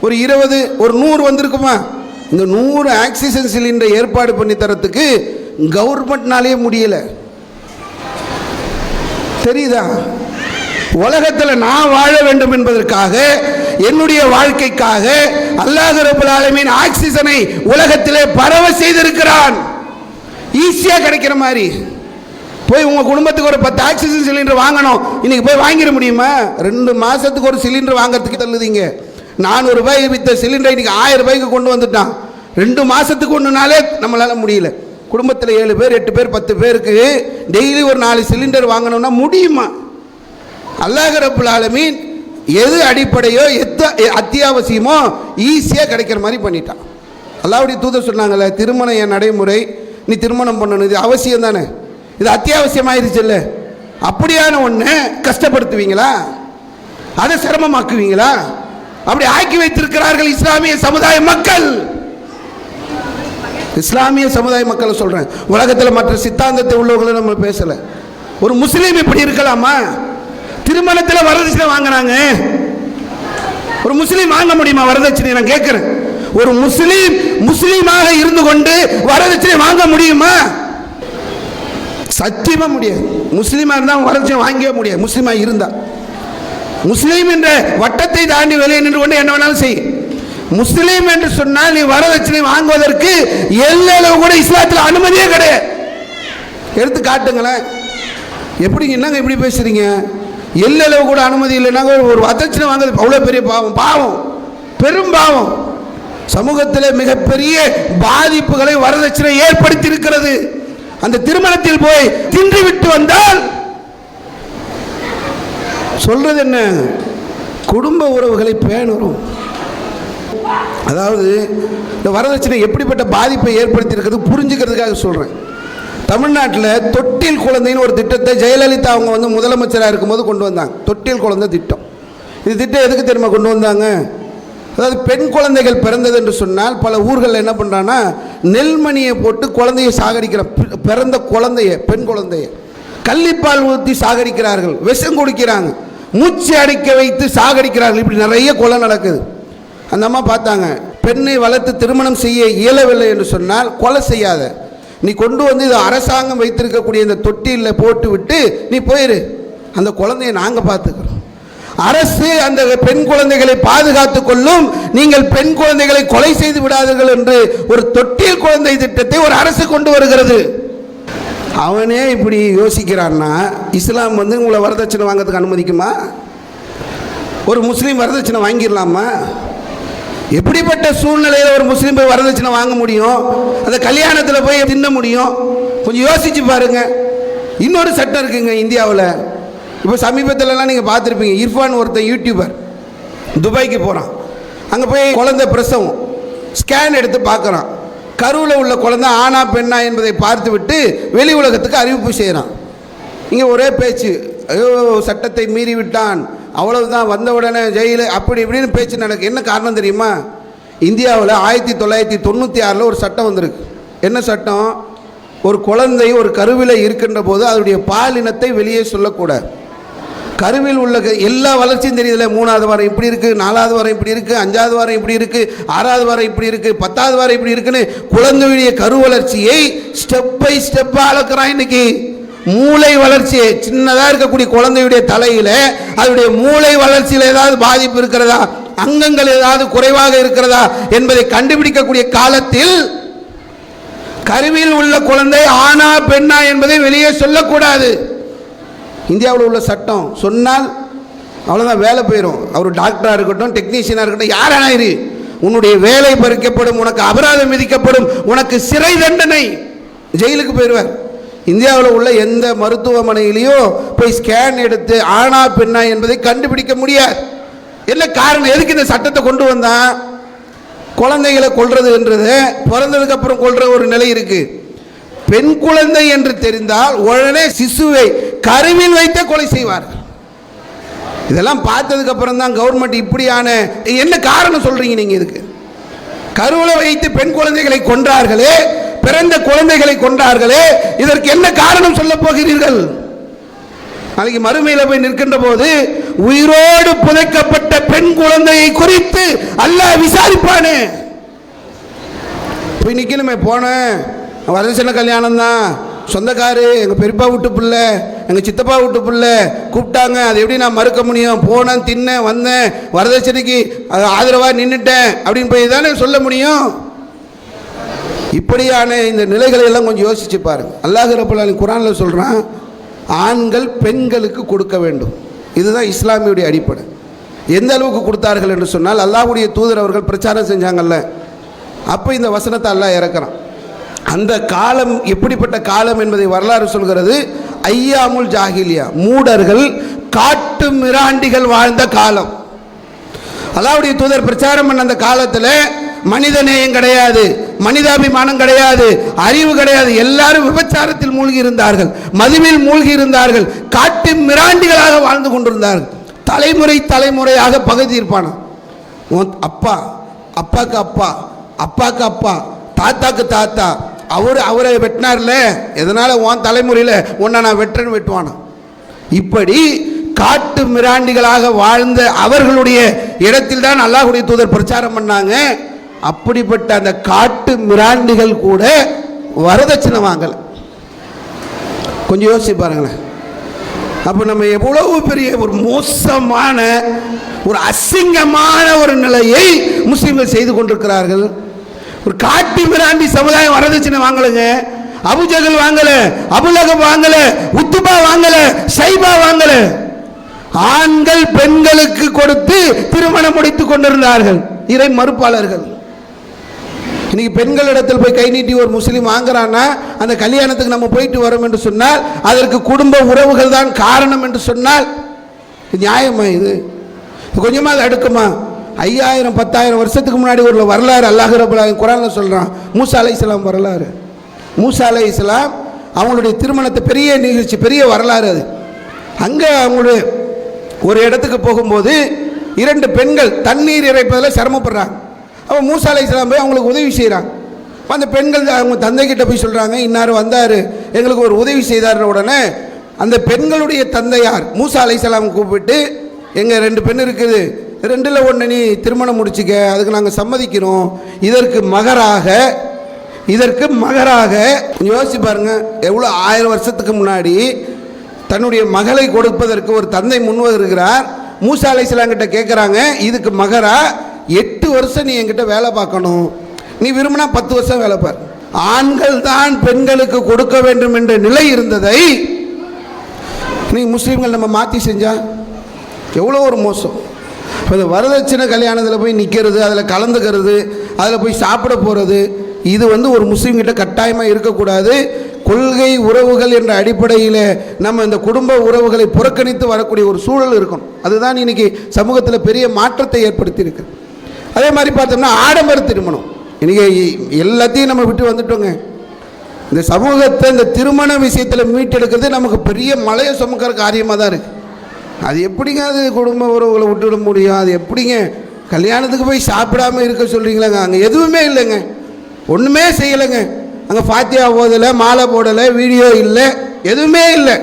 ஒரு 20, ஒரு 100 வந்திருக்குமா? இந்த 100 ஆக்சிஜன் சிலிண்டரை ஏற்பாடு பண்ணி தரத்துக்கு கவர்மெண்ட்னாலேயே முடியலை. தெரியுதா? உலகத்தில் நான் வாழ வேண்டும் என்பதற்காக, என்னுடைய வாழ்க்கைக்காக அல்லாஹ் ரப்பல் ஆலமீன் ஆக்சிஜனை உலகத்திலே பரவ செய்திருக்கிறான். ஈஸியாக கிடைக்கிற மாதிரி. போய் உங்கள் குடும்பத்துக்கு ஒரு 10 ஆக்சிஜன் சிலிண்டர் வாங்கணும், இன்னைக்கு போய் வாங்கிட முடியுமா? 2 மாதத்துக்கு ஒரு சிலிண்டர் வாங்கிறதுக்கு தள்ளுதீங்க. 400 ரூபாய் வித்த சிலிண்டர் இன்னைக்கு 1000 ரூபாய்க்கு கொண்டு வந்துட்டான். 2 மாதத்துக்கு ஒன்றுனாலே நம்மளால முடியல. குடும்பத்தில் 7 பேர் 8 பேர் 10 பேருக்கு டெய்லி ஒரு 4 சிலிண்டர் வாங்கணும்னா முடியுமா? அல்லாஹ் ரப்பல் ஆலமீன் எது அடிப்படையோ அத்தியாவசியமோ ஈஸியாக கிடைக்கிற மாதிரி பண்ணிட்டான். அல்லாஹ்வுடைய தூதர் சொன்னாங்கல்ல, திருமணம் என் நடைமுறை, நீ திருமணம் பண்ணணும், இது அவசியம் தானே, இது அத்தியாவசியமாயிருச்சு இல்லை. அப்படியான ஒன்று கஷ்டப்படுத்துவீங்களா? அதை சிரமமாக்குவீங்களா? அப்படி ஆக்கி வைத்திருக்கிறார்கள் இஸ்லாமிய சமுதாய மக்கள். இஸ்லாமிய சமுதாய மக்களை சொல்றேன், உலகத்தில் மற்ற சித்தாந்தத்தை உள்ளவர்களை நம்ம பேசல. ஒரு முஸ்லீம் இப்படி இருக்கலாமா? திருமணத்தில் வரதட்சணை வாங்கினாங்க, ஒரு முஸ்லீம் வாங்க முடியுமா வரதட்சணை? நான் கேட்கிறேன், ஒரு முஸ்லீம் முஸ்லீமாக இருந்து கொண்டு வரதட்சணை வாங்க முடியுமா? சத்தியமா முடியாது. முஸ்லீமா இருந்தா வரதட்சணை வாங்கவே முடியாது. முஸ்லீமா இருந்தா, முஸ்லீம் என்ற வட்டத்தை தாண்டி வெளியே நின்று கொண்டு என்ன வேணாலும் செய். முஸ்லீம் என்று சொன்னால் நீ வரதட்சணை வாங்குவதற்கு எல்லளவு கூட இஸ்லாத்தில் அனுமதியே கிடையாது. எடுத்து காட்டுங்களேன். எப்படிங்க, என்னங்க இப்படி பேசுறீங்க? எல்லளவு கூட அனுமதி இல்லைனாங்க ஒரு வரதட்சணை வாங்குறது அவ்வளோ பெரிய பாவம், பாவம், பெரும் பாவம். சமூகத்தில் மிகப்பெரிய பாதிப்புகளை வரதட்சணை ஏற்படுத்தி இருக்கிறது. அந்த திருமணத்தில் போய் தின்று விட்டு வந்தால் சொல்றது என்ன? குடும்ப உறவுகளை பேணுறோம். அதாவது இந்த வரதட்சணை எப்படிப்பட்ட பாதிப்பை ஏற்படுத்தி இருக்கிறது புரிஞ்சுக்கிறதுக்காக சொல்றேன். தமிழ்நாட்டில் தொட்டில் குழந்தைன்னு ஒரு திட்டத்தை ஜெயலலிதா அவங்க வந்து முதலமைச்சராக இருக்கும்போது கொண்டு வந்தாங்க. தொட்டில் குழந்தை திட்டம். இது திட்டம் எதுக்கு தெரியுமா கொண்டு வந்தாங்க? அதாவது பெண் குழந்தைகள் பிறந்தது என்று சொன்னால் பல ஊர்களில் என்ன பண்ணுறான்னா நெல்மணியை போட்டு குழந்தையை சாகடிக்கிற, பிறந்த குழந்தைய, பெண் குழந்தைய கள்ளிப்பால் ஊற்றி சாகடிக்கிறார்கள், விஷம் குடிக்கிறாங்க, மூச்சு அடிக்க வைத்து சாகடிக்கிறார்கள். இப்படி நிறைய கொலை நடக்குது. அந்த அம்மா பார்த்தாங்க, பெண்ணை வளர்த்து திருமணம் செய்ய இயலவில்லை என்று சொன்னால் கொலை செய்யாத, நீ கொண்டு வந்து இது அரசாங்கம் வைத்திருக்கக்கூடிய இந்த தொட்டியில் போட்டு விட்டு நீ போயிரு, அந்த குழந்தையை நாங்கள் பார்த்துக்கிறோம். அரசு அந்த பெண் குழந்தைகளை பாதுகாத்துக் கொள்ளும், நீங்கள் பெண் குழந்தைகளை கொலை செய்து விடாதீர்கள் என்று ஒரு தொட்டில் குழந்தை திட்டத்தை ஒரு அரசு கொண்டு வருகிறது. அவனே இப்படி யோசிக்கிறான்னா இஸ்லாம் வந்து உங்களை வரதட்சணை வாங்கிறதுக்கு அனுமதிக்குமா? ஒரு முஸ்லீம் வரதட்சணை வாங்கிடலாமா? எப்படிப்பட்ட சூழ்நிலையில் ஒரு முஸ்லீம் போய் வரதட்சணை வாங்க முடியும்? அந்த கல்யாணத்தில் போய் தின்ன முடியும்? கொஞ்சம் யோசிச்சு பாருங்க. இன்னொரு சட்டம் இருக்குங்க இந்தியாவில். இப்போ சமீபத்திலலாம் நீங்கள் பார்த்துருப்பீங்க, இர்ஃபான் ஒருத்தன் யூடியூபர் துபாய்க்கு போகிறான். அங்கே போய் குழந்தை பிரசவம் ஸ்கேன் எடுத்து பார்க்குறான். கருவில் உள்ள குழந்தை ஆனா பெண்ணா என்பதை பார்த்து விட்டு வெளி உலகத்துக்கு அறிவிப்பு செய்கிறான். இங்கே ஒரே பேச்சு, ஐயோ சட்டத்தை மீறி விட்டான், அவ்வளவுதான், வந்த உடனே ஜெயிலு, அப்படி இப்படின்னு பேச்சு நடக்கு. என்ன காரணம் தெரியுமா? இந்தியாவில் 1996 ஒரு சட்டம் வந்திருக்கு. என்ன சட்டம்? ஒரு குழந்தை ஒரு கருவில் இருக்கின்ற போது அதனுடைய பாலினத்தை வெளியே சொல்லக்கூடாது. கருவில் உள்ள எல்லா வளர்ச்சியும் தெரியுதுல, 3வது வாரம் இப்படி இருக்கு, 4வது வாரம் இப்படி இருக்கு, 5வது வாரம் இப்படி இருக்கு, 6வது வாரம் இப்படி இருக்கு, 10வது வாரம் இப்படி இருக்குன்னு குழந்தையுடைய கரு வளர்ச்சியை ஸ்டெப் பை ஸ்டெப்பாக அளக்குறான். இன்னைக்கு மூளை வளர்ச்சி சின்னதாக இருக்கக்கூடிய குழந்தையுடைய தலையில் அதனுடைய மூளை வளர்ச்சியில் ஏதாவது பாதிப்பு இருக்கிறதா, அங்கங்கள் ஏதாவது குறைவாக இருக்கிறதா என்பதை கண்டுபிடிக்கக்கூடிய காலத்தில் கருவில் உள்ள குழந்தை ஆனா பெண்ணா என்பதை வெளியே சொல்லக்கூடாது. இந்தியாவில் உள்ள சட்டம். சொன்னால் அவ்வளோதான், வேலை போயிடும். அவர் டாக்டராக இருக்கட்டும், டெக்னீஷியனாக இருக்கட்டும், யாரான இரு, உன்னுடைய வேலை பறிக்கப்படும், உனக்கு அபராதம் விதிக்கப்படும், உனக்கு சிறை தண்டனை, ஜெயிலுக்கு போயிடுவார். இந்தியாவில் உள்ள எந்த மருத்துவமனையிலையோ போய் ஸ்கேன் எடுத்து ஆனா பெண்ணா என்பதை கண்டுபிடிக்க முடியாது. என்ன காரணம்? எதுக்கு இந்த சட்டத்தை கொண்டு வந்தான்? குழந்தைகளை கொல்றது என்றது பிறந்ததுக்கு அப்புறம் கொல்ற ஒரு நிலை இருக்கு. பெண் குழந்தை என்று தெரிந்தால் உடனே சிசுவை கருவில் வைத்தே கொலை செய்வார்கள். இதெல்லாம் பார்த்ததுக்கு அப்புறம் தான் கவர்மெண்ட் இப்படியான, என்ன காரணம் சொல்றீங்க நீங்க? இதுக்கு கருவில வைத்து பெண் குழந்தைகளை கொன்றார்களே, பிறந்த குழந்தைகளை கொன்றார்களே, இதற்கு என்ன காரணம் சொல்ல போகிறீர்கள்? நாளைக்கு மறுமையில போய் நிற்கின்ற போது உயிரோடு புதைக்கப்பட்ட பெண் குழந்தையை குறித்து அல்லாஹ் விசாரிப்பானே. போய் நிக்கணுமே, போனேன் வரதட்சணை கல்யாணம் தான், சொந்தக்காரு, எங்கள் பெரியப்பா வீட்டு பிள்ளை, எங்கள் சித்தப்பா வீட்டு பிள்ளை கூப்பிட்டாங்க, அதை எப்படி நான் மறுக்க முடியும்? போனேன், தின்னேன், வந்தேன், வரதட்சணைக்கு ஆதரவாக நின்றுட்டேன் அப்படின்னு போய் தானே சொல்ல முடியும்? இப்படியான இந்த நிலைகளை எல்லாம் கொஞ்சம் யோசிச்சு பாருங்க. அல்லாஹ் ரப்பல் ஆலமீன் குர்ஆனில் சொல்கிறான், ஆண்கள் பெண்களுக்கு கொடுக்க வேண்டும். இதுதான் இஸ்லாமியுடைய அடிப்படை. எந்த அளவுக்கு கொடுத்தார்கள் என்று சொன்னால், அல்லாஹ்வுடைய தூதர் அவர்கள் பிரச்சாரம் செஞ்சாங்கல்ல, அப்போ இந்த வசனத்தை அல்லாஹ் இறக்குறான். அந்த காலம் எப்படிப்பட்ட காலம் என்பதை வரலாறு சொல்கிறது. ஐயாமுல் ஜாஹிலியா, மூடர்கள், காட்டு மிராண்டிகள் வாழ்ந்த காலம். அல்லாஹ்வுடைய தூதர் பிரச்சாரம் பண்ண அந்த காலத்தில் மனிதநேயம் கிடையாது, மனிதாபிமானம் கிடையாது, அறிவு கிடையாது. எல்லாரும் விபச்சாரத்தில் மூழ்கி இருந்தார்கள், மதுவில் மூழ்கி இருந்தார்கள், காட்டு மிராண்டிகளாக வாழ்ந்து கொண்டிருந்தார்கள். தலைமுறை தலைமுறையாக பகை தீர்ப்பானா. உன் அப்பா, அப்பாக்கு அப்பா, அப்பாக்கு அப்பா, தாத்தாக்கு தாத்தா, அவரை வெட்டினார்ல, எதனால உன் தலைமுறையில் உன்னை நான் வெட்டுவானா. இப்படி காட்டு மிராண்டிகளாக வாழ்ந்த அவர்களுடைய இடத்தில் தான் அல்லாஹ்வுடைய தூதர் பிரச்சாரம் பண்ணாங்க. அப்படிப்பட்ட அந்த காட்டு மிராண்டிகள் கூட வரதட்சணை வாங்கல. கொஞ்சம் யோசிச்சு பாருங்களேன். அப்போ நம்ம எவ்வளவு பெரிய ஒரு மோசமான ஒரு அசிங்கமான ஒரு நிலையை முஸ்லிம்கள் செய்து கொண்டிருக்கிறார்கள். ஒரு காட்டு மிராண்டி சமுதாயம் வரதட்சணை வாங்கலைங்க. அபுஜகல் வாங்கல, அபுலகப் வாங்கல, உத்துபா வாங்கல, ஷைபா வாங்கல. ஆண்கள் பெண்களுக்கு கொடுத்து திருமணம் முடித்துக் கொண்டிருந்தார்கள் இறை மறுப்பாளர்கள். இன்னைக்கு பெண்களிடத்தில் போய் கை நீட்டி ஒரு முஸ்லீம் வாங்குறான்னா அந்த கல்யாணத்துக்கு நம்ம போயிட்டு வரோம் என்று சொன்னால் அதற்கு குடும்ப உறவுகள் தான் காரணம் என்று சொன்னால் நியாயமா? இது கொஞ்சமா அது அடுக்குமா? 5000 10,000 வருஷத்துக்கு முன்னாடி ஒரு வரலாறு அல்லாஹ் ரப்பல் ஆலமீன் குர்ஆன்ல சொல்றான். மூசா அலைஹிஸ்ஸலாம் வரலாறு. மூசா அலைஹிஸ்ஸலாம் அவங்களுடைய திருமணத்தை பெரிய நிகழ்ச்சி, பெரிய வரலாறு அது. அங்கே அவங்களுடைய ஒரு இடத்துக்கு போகும்போது 2 பெண்கள் தண்ணீர் இறைப்பதில் சிரமப்படுறாங்க. அப்போ மூசா அலைஹிஸ்ஸலாம் போய் அவங்களுக்கு உதவி செய்கிறாங்க. அந்த பெண்கள் அவங்க தந்தைக்கிட்ட போய் சொல்கிறாங்க, இன்னார் வந்தார், எங்களுக்கு ஒரு உதவி செய்தார். உடனே அந்த பெண்களுடைய தந்தையார் மூசா அலைஹிஸ்ஸலாம் கூப்பிட்டு, எங்கள் 2 பெண் இருக்குது, 2ல் 1 நீ திருமணம் முடிச்சிக்க, அதுக்கு நாங்கள் சம்மதிக்கிறோம். இதற்கு மகராக யோசிச்சு பாருங்க, எவ்வளோ 1000 வருஷத்துக்கு முன்னாடி தன்னுடைய மகளை கொடுப்பதற்கு ஒரு தந்தை முன்வருகிறார். மூசா அலைஹிஸ்ஸலாம் கிட்ட கேட்குறாங்க, இதுக்கு மகரா 8 வருஷம் நீ என்கிட்ட வேலை பார்க்கணும், நீ விரும்பினா 10 வருஷம் வேலை பார். ஆண்கள் தான் பெண்களுக்கு கொடுக்க வேண்டும் என்ற நிலை இருந்ததை நீ முஸ்லீம்கள் நம்ம மாற்றி செஞ்சா எவ்வளோ ஒரு மோசம். இப்போ வரதட்சணை கல்யாணத்தில் போய் நிற்கிறது, அதில் கலந்துக்கிறது, அதில் போய் சாப்பிட போகிறது, இது ஒரு முஸ்லீம்கிட்ட கட்டாயமாக இருக்கக்கூடாது. கொள்கை உறவுகள் என்ற அடிப்படையில் நம்ம இந்த குடும்ப உறவுகளை புறக்கணித்து வரக்கூடிய ஒரு சூழல் இருக்கும். அதுதான் இன்னைக்கு சமூகத்தில் பெரிய மாற்றத்தை ஏற்படுத்தியிருக்கு. அதே மாதிரி பார்த்தோம்னா ஆடம்பர திருமணம் இன்னைக்கு எல்லாத்தையும் நம்ம விட்டு வந்துட்டோங்க. இந்த சமூகத்தை இந்த திருமண விஷயத்தில் மீட்டெடுக்கிறது நமக்கு பெரிய மலையை சுமக்கிற காரியமாக தான் இருக்குது. அது எப்படிங்க அது குடும்ப உறவுகளை விட்டுவிட முடியும்? அது எப்படிங்க கல்யாணத்துக்கு போய் சாப்பிடாமல் இருக்க சொல்கிறீங்களாங்க? அங்கே எதுவுமே இல்லைங்க, ஒன்றுமே செய்யலைங்க. அங்கே ஃபாத்தியா ஓதலை, மாலை போடலை, வீடியோ இல்லை, எதுவுமே இல்லை.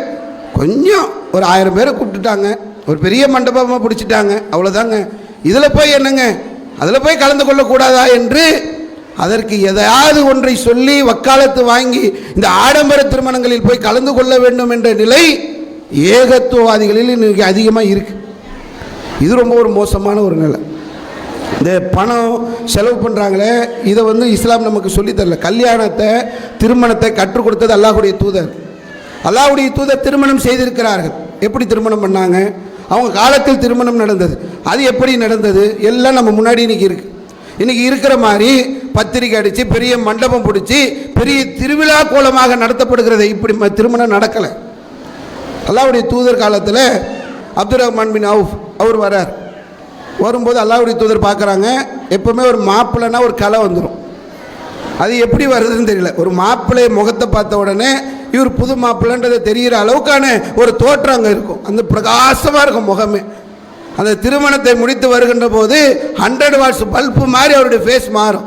கொஞ்சம் ஒரு 1000 பேரை கூப்பிட்டுட்டாங்க, ஒரு பெரிய மண்டபமாக பிடிச்சிட்டாங்க, அவ்வளோதாங்க. இதில் போய் என்னங்க, அதில் போய் கலந்து கொள்ளக்கூடாதா என்று அதற்கு எதையாவது ஒன்றை சொல்லி வக்காலத்து வாங்கி இந்த ஆடம்பர திருமணங்களில் போய் கலந்து கொள்ள வேண்டும் என்ற நிலை ஏகத்துவவாதிகளில் இன்னைக்கு அதிகமாக இருக்குது. இது ரொம்ப ஒரு மோசமான ஒரு நிலை. இந்த பணம் செலவு பண்ணுறாங்களே, இதை இஸ்லாம் நமக்கு சொல்லித்தரல. கல்யாணத்தை திருமணத்தை கற்றுக் கொடுத்தது அல்லாஹ்வுடைய தூதர். அல்லாஹ்வுடைய தூதர் திருமணம் செய்திருக்கிறார்கள். எப்படி திருமணம் பண்ணாங்க, அவங்க காலத்தில் திருமணம் நடந்தது, அது எப்படி நடந்தது எல்லாம் நம்ம முன்னாடி இன்னைக்கு இருக்குது. இன்றைக்கி இருக்கிற மாதிரி பத்திரிக்கை அடித்து பெரிய மண்டபம் பிடிச்சி பெரிய திருவிழா கோலமாக நடத்தப்படுகிறது. இப்படி திருமணம் நடக்கலை. அல்லாஹ்வுடைய தூதர் காலத்தில் அப்துல் ரஹ்மான் பின் அவுஃப் அவர் வரார். வரும்போது அல்லாஹ்வுடைய தூதர் பார்க்குறாங்க, எப்போவுமே ஒரு மாப்பிள்ளைனா ஒரு கலை வந்துடும். அது எப்படி வருதுன்னு தெரியல. ஒரு மாப்பிள்ளை முகத்தை பார்த்த உடனே இவர் புது மாப்பிள்ளைன்றது தெரிகிற அளவுக்கான ஒரு தோற்றம் அங்கே இருக்கும். அந்த பிரகாசமாக இருக்கும் முகமே. அந்த திருமணத்தை முடித்து வருகின்ற போது 100 வாட்ஸ் பல்பு மாதிரி அவருடைய ஃபேஸ் மாறும்.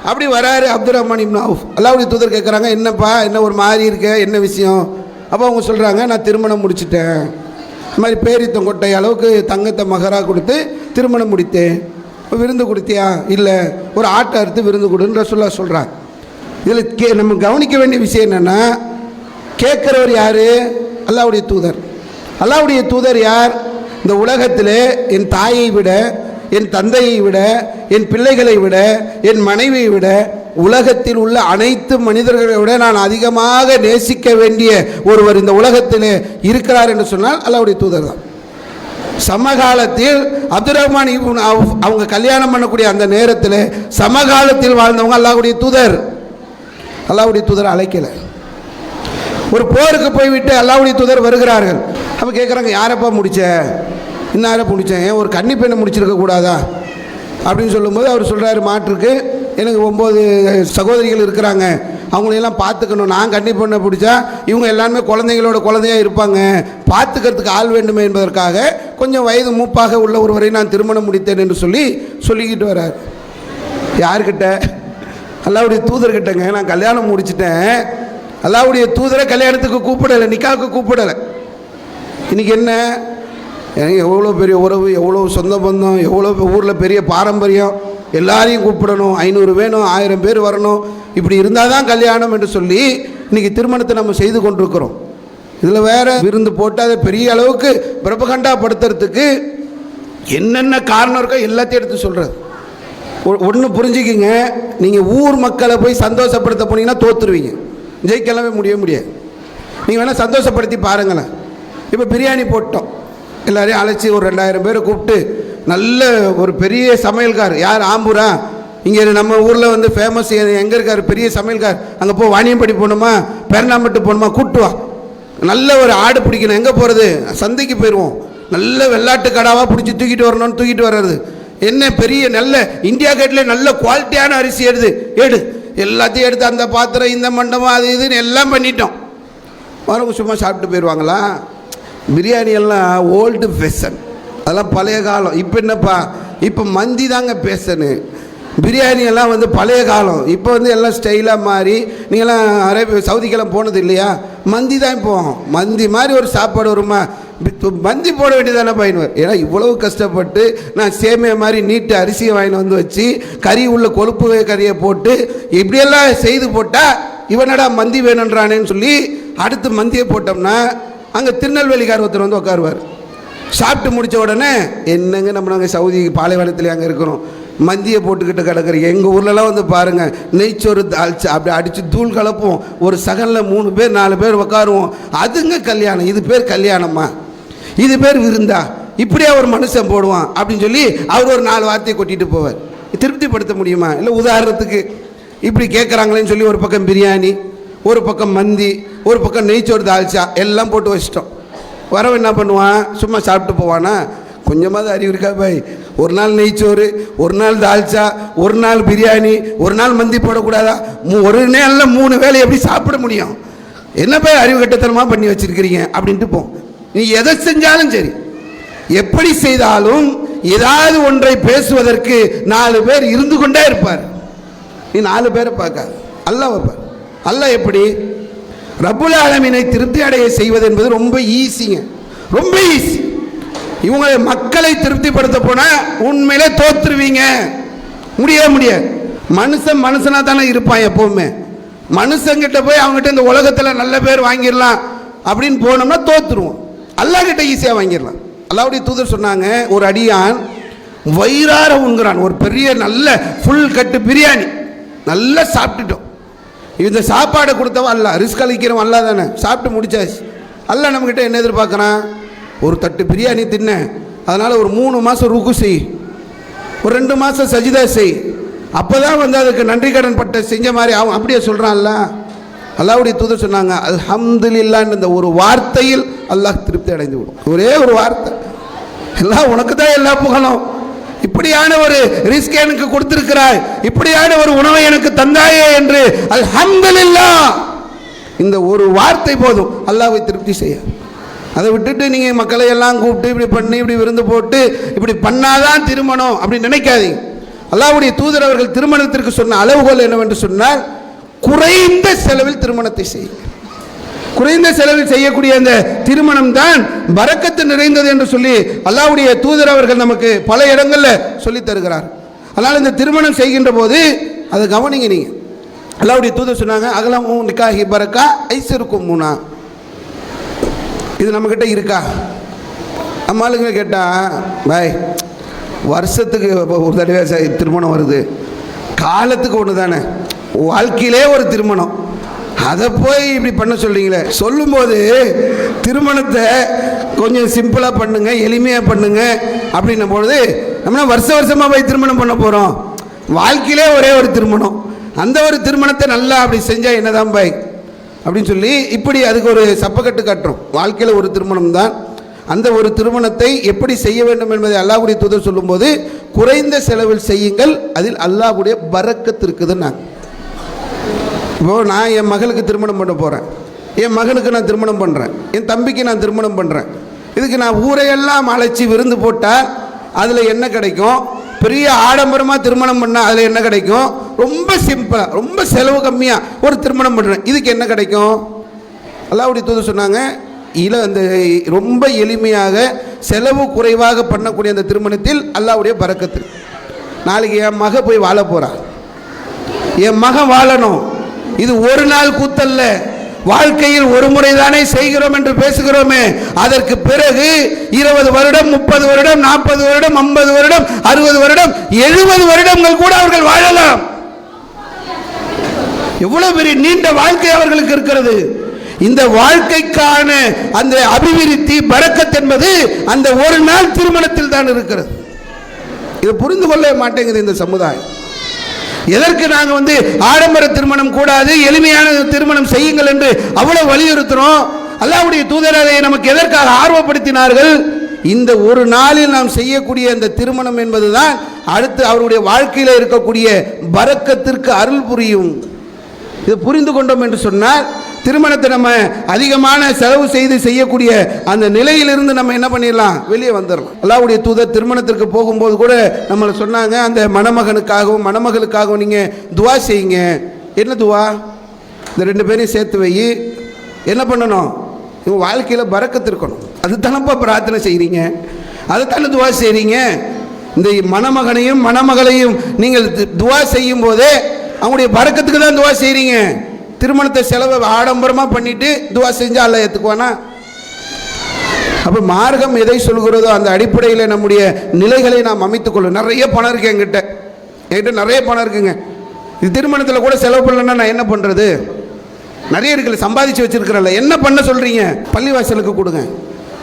அப்படி வராரு அப்துல் ரஹ்மான் இப்னு அவுஃப். அல்லாஹ்வுடைய தூதர் கேட்குறாங்க, என்னப்பா என்ன ஒரு மாதிரி இருக்க, என்ன விஷயம்? அப்போ அவங்க சொல்கிறாங்க, நான் திருமணம் முடிச்சிட்டேன், இந்த மாதிரி பேரித்தம் கொட்டை அளவுக்கு தங்கத்தை மகராக கொடுத்து திருமணம் முடித்தேன். விருந்து கொடுத்தியா? இல்லை. ஒரு ஆட்டை அறுத்து விருந்து கொடுன்னு ரசூலுல்லாஹ் சொல்கிறாங்க. இதில் நம்ம கவனிக்க வேண்டிய விஷயம் என்னென்னா, கேட்குறவர் யார்? அல்லாஹ்வுடைய தூதர். அல்லாஹ்வுடைய தூதர் யார்? இந்த உலகத்தில் என் தாயை விட, என் தந்தையை விட, என் பிள்ளைகளை விட, என் மனைவியை விட, உலகத்தில் உள்ள அனைத்து மனிதர்களை விட நான் அதிகமாக நேசிக்க வேண்டிய ஒருவர் இந்த உலகத்தில் இருக்கிறார் என்று சொன்னால் அல்லாஹ்வுடைய தூதர் தான். சமகாலத்தில் அப்துல் ரஹ்மான் இப்னு அவுஃப் அவங்க கல்யாணம் பண்ணக்கூடிய அந்த நேரத்தில் சமகாலத்தில் வாழ்ந்தவங்க அல்லாஹ்வுடைய தூதர். அல்லாஹ்வுடைய தூதர் அழைக்கலை. ஒரு போருக்கு போய்விட்டு அல்லாஹ்வுடைய தூதர் வருகிறார்கள். அப்போ கேட்குறாங்க, யாரப்பா முடிச்ச? இன்னார முடித்தேன். ஒரு கன்னி பெண்ணை முடிச்சிருக்க கூடாதா அப்படின்னு சொல்லும்போது அவர் சொல்கிறாரு, மாற்றுக்கு எனக்கு 9 சகோதரிகள் இருக்கிறாங்க, அவங்களையெல்லாம் பார்த்துக்கணும். நான் கன்னி பொண்ணை பிடிச்சா இவங்க எல்லாருமே குழந்தைங்களோட குழந்தையாக இருப்பாங்க, பார்த்துக்கிறதுக்கு ஆள் வேண்டுமே என்பதற்காக கொஞ்சம் வயது மூப்பாக உள்ள ஒருவரை நான் திருமணம் முடித்தேன் என்று சொல்லிக்கிட்டு வர்றார். யார்கிட்ட? அல்லாஹ்வுடைய தூதர்கிட்டங்க. நான் கல்யாணம் முடிச்சிட்டேன், அல்லாஹ்வுடைய தூதரை கல்யாணத்துக்கு கூப்பிடலை, நிக்காவுக்கு கூப்பிடலை. இன்றைக்கி என்ன, எவ்வளோ பெரிய உறவு, எவ்வளோ சொந்த பந்தம், எவ்வளோ ஊரில் பெரிய பாரம்பரியம், எல்லாரையும் கூப்பிடணும், 500 வேணும், 1000 பேர் வரணும், இப்படி இருந்தால் தான் கல்யாணம் என்று சொல்லி இன்றைக்கி திருமணத்தை நம்ம செய்து கொண்டிருக்கிறோம். இதில் வேறு விருந்து போட்டு அதை பெரிய அளவுக்கு பிரபகண்டாப்படுத்துறதுக்கு என்னென்ன காரணம் இருக்கோ எல்லாத்தையும் எடுத்து சொல்கிறது. ஒன்று புரிஞ்சுக்கிங்க, நீங்கள் ஊர் மக்களை போய் சந்தோஷப்படுத்த போனீங்கன்னா தோற்றுருவீங்க, ஜெயிக்கலாமே முடியாது. நீங்கள் வேணால் சந்தோஷப்படுத்தி பாருங்களேன். இப்போ பிரியாணி போட்டோம், எல்லாரையும் அழைச்சி ஒரு 2000 பேரை கூப்பிட்டு நல்ல ஒரு பெரிய சமையல்கார், யார் ஆம்பூரா, இங்கே நம்ம ஊரில் வந்து ஃபேமஸ் எங்கே இருக்கார் பெரிய சமையல்கார், அங்கே போ, வாணியம்படி போகணுமா, பெருநாம்பட்டு போகணுமா, கூட்டுவா. நல்ல ஒரு ஆடு பிடிக்கணும், எங்கே போகிறது, சந்தைக்கு போயிடுவோம், நல்ல வெள்ளாட்டு கடாவாக பிடிச்சி தூக்கிட்டு வரணும்னு தூக்கிட்டு வர்றது. என்ன பெரிய நல்ல இந்தியா கேட்டில் நல்ல குவாலிட்டியான அரிசி எடு எல்லாத்தையும் எடுத்து அந்த பாத்திரம் இந்த மண்டபம் அது இதுன்னு எல்லாம் பண்ணிட்டோம். வரவங்க சும்மா சாப்பிட்டு போயிடுவாங்களா? பிரியாணி எல்லாம் ஓல்டு ஃபேஷன், அதெல்லாம் பழைய காலம். இப்போ என்னப்பா, இப்போ மந்தி தாங்க பேசனு, பிரியாணி எல்லாம் வந்து பழைய காலம். இப்போ வந்து எல்லாம் ஸ்டைலாக மாறி, நீங்களாம் சவுதிக்கெல்லாம் போனது இல்லையா, மந்தி தான் போவோம். மந்தி மாதிரி ஒரு சாப்பாடு வருமா, மந்தி போட வேண்டியதானே பயனுவார். ஏன்னா இவ்வளவு கஷ்டப்பட்டு நான் சேமியா மாதிரி நீட்டு அரிசியை வாங்கிட்டு வந்து வச்சு கறி உள்ள கொழுப்பு கறியை போட்டு இப்படியெல்லாம் செய்து போட்டால் இவனடா மந்தி வேணுன்றானேன்னு சொல்லி அடுத்து மந்தியை போட்டோம்னா அங்கே திருநெல்வேலிக்கார் ஒருத்தர் வந்து உட்காருவார். சாப்பிட்டு முடித்த உடனே என்னங்க நம்ம நாங்கள் சவுதி பாலைவனத்தில் அங்கே இருக்கிறோம், மந்தியை போட்டுக்கிட்டு கிடக்குற எங்கள் ஊர்லலாம் வந்து பாருங்கள், நெய்ச்சோறு தாளிச்சு அப்படி அடித்து தூள் கலப்போம், ஒரு சகனில் 3 பேர் 4 பேர் உட்காருவோம், அதுங்க கல்யாணம், இது பேர் கல்யாணமா, இது பேர் விருந்தா, இப்படியே ஒரு மனுஷன் போடுவான் அப்படின்னு சொல்லி அவர் ஒரு 4 வார்த்தையை கொட்டிட்டு போவார். திருப்திப்படுத்த முடியுமா? இல்லை உதாரணத்துக்கு இப்படி கேட்குறாங்களேன்னு சொல்லி ஒரு பக்கம் பிரியாணி, ஒரு பக்கம் மந்தி, ஒரு பக்கம் நெய்ச்சோறு தாளிச்சா எல்லாம் போட்டு வச்சிட்டோம். வரவன் என்ன பண்ணுவான், சும்மா சாப்பிட்டு போவானா? கொஞ்சமாவது அறிவு இருக்கா பாய்? ஒரு நாள் நெய்ச்சோறு, ஒரு நாள் தால்ச்சா, ஒரு நாள் பிரியாணி, ஒரு நாள் மந்தி போடக்கூடாதா? ஒரு நாளில் 3 வேளை எப்படி சாப்பிட முடியும்? என்ன போய் அறிவு கட்டத்தனமாக பண்ணி வச்சிருக்கிறீங்க அப்படின்ட்டு போ. நீ எதை செஞ்சாலும் சரி, எப்படி செய்தாலும் ஏதாவது ஒன்றை பேசுவதற்கு 4 பேர் இருந்து கொண்டே இருப்பார். நீ 4 பேரை பார்க்காது, அல்லாஹ் வைப்பார். அல்லாஹ் எப்படி ரப்புல் ஆலமீனை திருப்தி அடைய செய்வது என்பது ரொம்ப ஈஸிங்க, ரொம்ப ஈஸி. இவங்க மக்களை திருப்திப்படுத்த போனால் உண்மையிலே தோற்றுருவீங்க, முடியாது. மனுஷனாக தானே இருப்பான் எப்போவுமே. மனுஷங்கிட்ட போய் அவங்ககிட்ட இந்த உலகத்தில் நல்ல பேர் வாங்கிடலாம் அப்படின்னு போனோம்னா தோற்றுருவோம். அல்லாஹ் கிட்ட ஈஸியாக வாங்கிடலாம். அல்லாஹ்வுடைய தூதர் சொன்னாங்க, ஒரு அடியான் வயிறார உண்கிறான், ஒரு பெரிய நல்ல ஃபுல் கட்டு பிரியாணி நல்லா சாப்பிட்டுட்டோம். இந்த சாப்பாடை கொடுத்தவன் அல்லாஹ், ரிஸ்க் அளிக்கிறவன் அல்லாஹ் தானே. சாப்பிட்டு முடிச்சாச்சு. அல்லாஹ் நம்மக்கிட்ட என்ன எதிர்பார்க்குறான்? ஒரு தட்டு பிரியாணி தின்ன, அதனால் ஒரு 3 மாதம் ருக்கு செய், ஒரு 2 மாதம் சஜிதா செய், அப்போ தான் வந்து அதுக்கு நன்றி கடன் பட்ட செஞ்ச மாதிரி ஆகும். அப்படியே சொல்கிறான்ல. அல்லாஹ்வுடைய தூதர் சொன்னாங்க, அல்ஹம்துலில்லாஹ்ன்ற இந்த ஒரு வார்த்தையில் அல்லாஹ் திருப்தி அடைந்து விடும். ஒரே ஒரு வார்த்தை, எல்லாம் உனக்கு தான் எல்லா புகழும், இப்படியான ஒரு ரிஸ்க் எனக்கு கொடுத்திருக்கிறாய், இப்படியான ஒரு உணவை எனக்கு தந்தாயே என்று அல்ஹம்துலில்லாஹ், இந்த ஒரு வார்த்தை போதும் அல்லாஹ்வை திருப்தி செய்ய. அதை விட்டுட்டு நீங்கள் மக்களை எல்லாம் கூப்பிட்டு இப்படி பண்ணி இப்படி விருந்து போட்டு இப்படி பண்ணாதான் திருமணம் அப்படி நினைக்காதீங்க. அல்லாஹ்வுடைய தூதர் அவர்கள் திருமணத்திற்கு சொன்ன அளவுகோல் என்னவென்று சொன்னால், குறைந்த செலவில் திருமணத்தை செய்யுங்க. குறைந்த செலவில் செய்யக்கூடிய அந்த திருமணம் தான் பரக்கத்து நிறைந்தது என்று சொல்லி அல்லாஹ்வுடைய தூதர் அவர்கள் நமக்கு பல இடங்களில் சொல்லி தருகிறார். அதனால் இந்த திருமணம் செய்கின்ற போது அதை கவனிங்க. நீங்கள் அல்லாஹ்வுடைய தூதர் சொன்னாங்க, அகலமும் நிக்காஹி பரக்கா ஐஸருக்கும் மூனா. இது நம்மக்கிட்ட இருக்கா? நம்ம ஆளுங்க கேட்டால், பாய் வருஷத்துக்கு ஒரு தடவை திருமணம் வருது, காலத்துக்கு ஒன்று தானே, வாழ்க்கையிலே ஒரு திருமணம், அதை போய் இப்படி பண்ண சொல்கிறீங்களே. சொல்லும்போது திருமணத்தை கொஞ்சம் சிம்பிளாக பண்ணுங்க, எளிமையாக பண்ணுங்க அப்படின்னும் பொழுது நம்ம வருஷமாக போய் திருமணம் பண்ண போகிறோம். வாழ்க்கையிலே ஒரே ஒரு திருமணம், அந்த ஒரு திருமணத்தை நல்லா அப்படி செஞ்சால் என்னதான் பாய் அப்படின்னு சொல்லி இப்படி அதுக்கு ஒரு சப்பக்கட்டு கட்டுறோம். வாழ்க்கையில் ஒரு திருமணம் தான், அந்த ஒரு திருமணத்தை எப்படி செய்ய வேண்டும் என்பதை அல்லாஹ்வுடைய தூதர் சொல்லும்போது, குறைந்த செலவில் செய்யுங்கள், அதில் அல்லாஹ்வுடைய பரக்கத்து இருக்குதுன்னாங்க. இப்போது நான் என் மகளுக்கு திருமணம் பண்ண போகிறேன், என் மகனுக்கு நான் திருமணம் பண்ணுறேன், என் தம்பிக்கு நான் திருமணம் பண்ணுறேன். இதுக்கு நான் ஊரையெல்லாம் அழைச்சி விருந்து போட்டால் அதில் என்ன கிடைக்கும்? பெரிய ஆடம்பரமாக திருமணம் பண்ணால் அதில் என்ன கிடைக்கும்? ரொம்ப சிம்பிளாக, ரொம்ப செலவு கம்மியாக ஒரு திருமணம் பண்ணுறேன், இதுக்கு என்ன கிடைக்கும்? அல்லாஹ்வுடைய தூதர் சொன்னாங்க, அந்த ரொம்ப எளிமையாக செலவு குறைவாக பண்ணக்கூடிய அந்த திருமணத்தில் அல்லாஹ்வுடைய பரக்கத்து. நாளைக்கு என் மக போய் வாழ போகிறா, என் மகன் வாழணும். இது ஒரு நாள் கூத்தல்ல, வாழ்க்கையில் ஒரு முறை தானே செய்கிறோம் என்று பேசுகிறோமே. அதற்கு பிறகு 20 வருடம், 30 வருடம், 40 வருடம், 50 வருடம், 60 வருடம், 70 வருடங்கள் கூட அவர்கள் வாழலாம். எவ்வளவு பெரிய நீண்ட வாழ்க்கை அவர்களுக்கு இருக்கிறது. இந்த வாழ்க்கைக்கான அந்த அபிவிருத்தி பரக்கத் என்பது அந்த ஒரு நாள் திருமணத்தில் தான் இருக்கிறது. இதை புரிந்து கொள்ள மாட்டேங்குது இந்த சமுதாயம். எதற்கு நாங்கள் ஆடம்பர திருமணம் கூடாது, எளிமையான திருமணம் செய்யுங்கள் என்று அவ்வளவு வலியுறுத்துறோம்? அல்லாஹ்வுடைய தூதர் அதை நமக்கு எதற்காக ஆர்வப்படுத்தினார்கள்? இந்த ஒரு நாளில் நாம் செய்யக்கூடிய இந்த திருமணம் என்பதுதான் அடுத்து அவருடைய வாழ்க்கையில் இருக்கக்கூடிய பரக்கத்திற்கு அருள் புரியும். இது புரிந்து கொண்டோம் என்று சொன்னால் திருமணத்தை நம்ம அதிகமான செலவு செய்து செய்யக்கூடிய அந்த நிலையிலிருந்து நம்ம என்ன பண்ணிடலாம், வெளியே வந்துடலாம். அல்லாஹ்வுடைய தூதர் திருமணத்திற்கு போகும்போது கூட நம்மளை சொன்னாங்க, அந்த மணமகனுக்காகவும் மணமகளுக்காகவும் நீங்கள் துவா செய்யுங்க. என்ன துவா? இந்த 2 பேரையும் சேர்த்து வை. என்ன பண்ணணும்? இவங்க வாழ்க்கையில் பரக்கத்து இருக்கணும். அது தானப்பா பிரார்த்தனை செய்கிறீங்க, அது தானே துவா செய்கிறீங்க. இந்த மணமகனையும் மணமகளையும் நீங்கள் துவா செய்யும் போதே அவங்களுடைய பரக்கத்துக்கு தான் துவா செய்கிறீங்க. திருமணத்தை செலவை ஆடம்பரமாக பண்ணிட்டு துவா செஞ்சால் அல்லாஹ் ஏற்றுக்குவானா? அப்போ மார்க்கம் எதை சொல்கிறதோ அந்த அடிப்படையில் நம்முடைய நிலைகளை நாம் அமைத்துக்கொள்ளும். நிறைய பணம் இருக்கு என்கிட்ட நிறைய பணம் இருக்குங்க, இது திருமணத்தில் கூட செலவு பண்ணலன்னா நான் என்ன பண்ணுறது? நிறைய இருக்குல்ல, சம்பாதிச்சு வச்சிருக்கிறல்ல, என்ன பண்ண சொல்கிறீங்க? பள்ளிவாசலுக்கு கொடுங்க.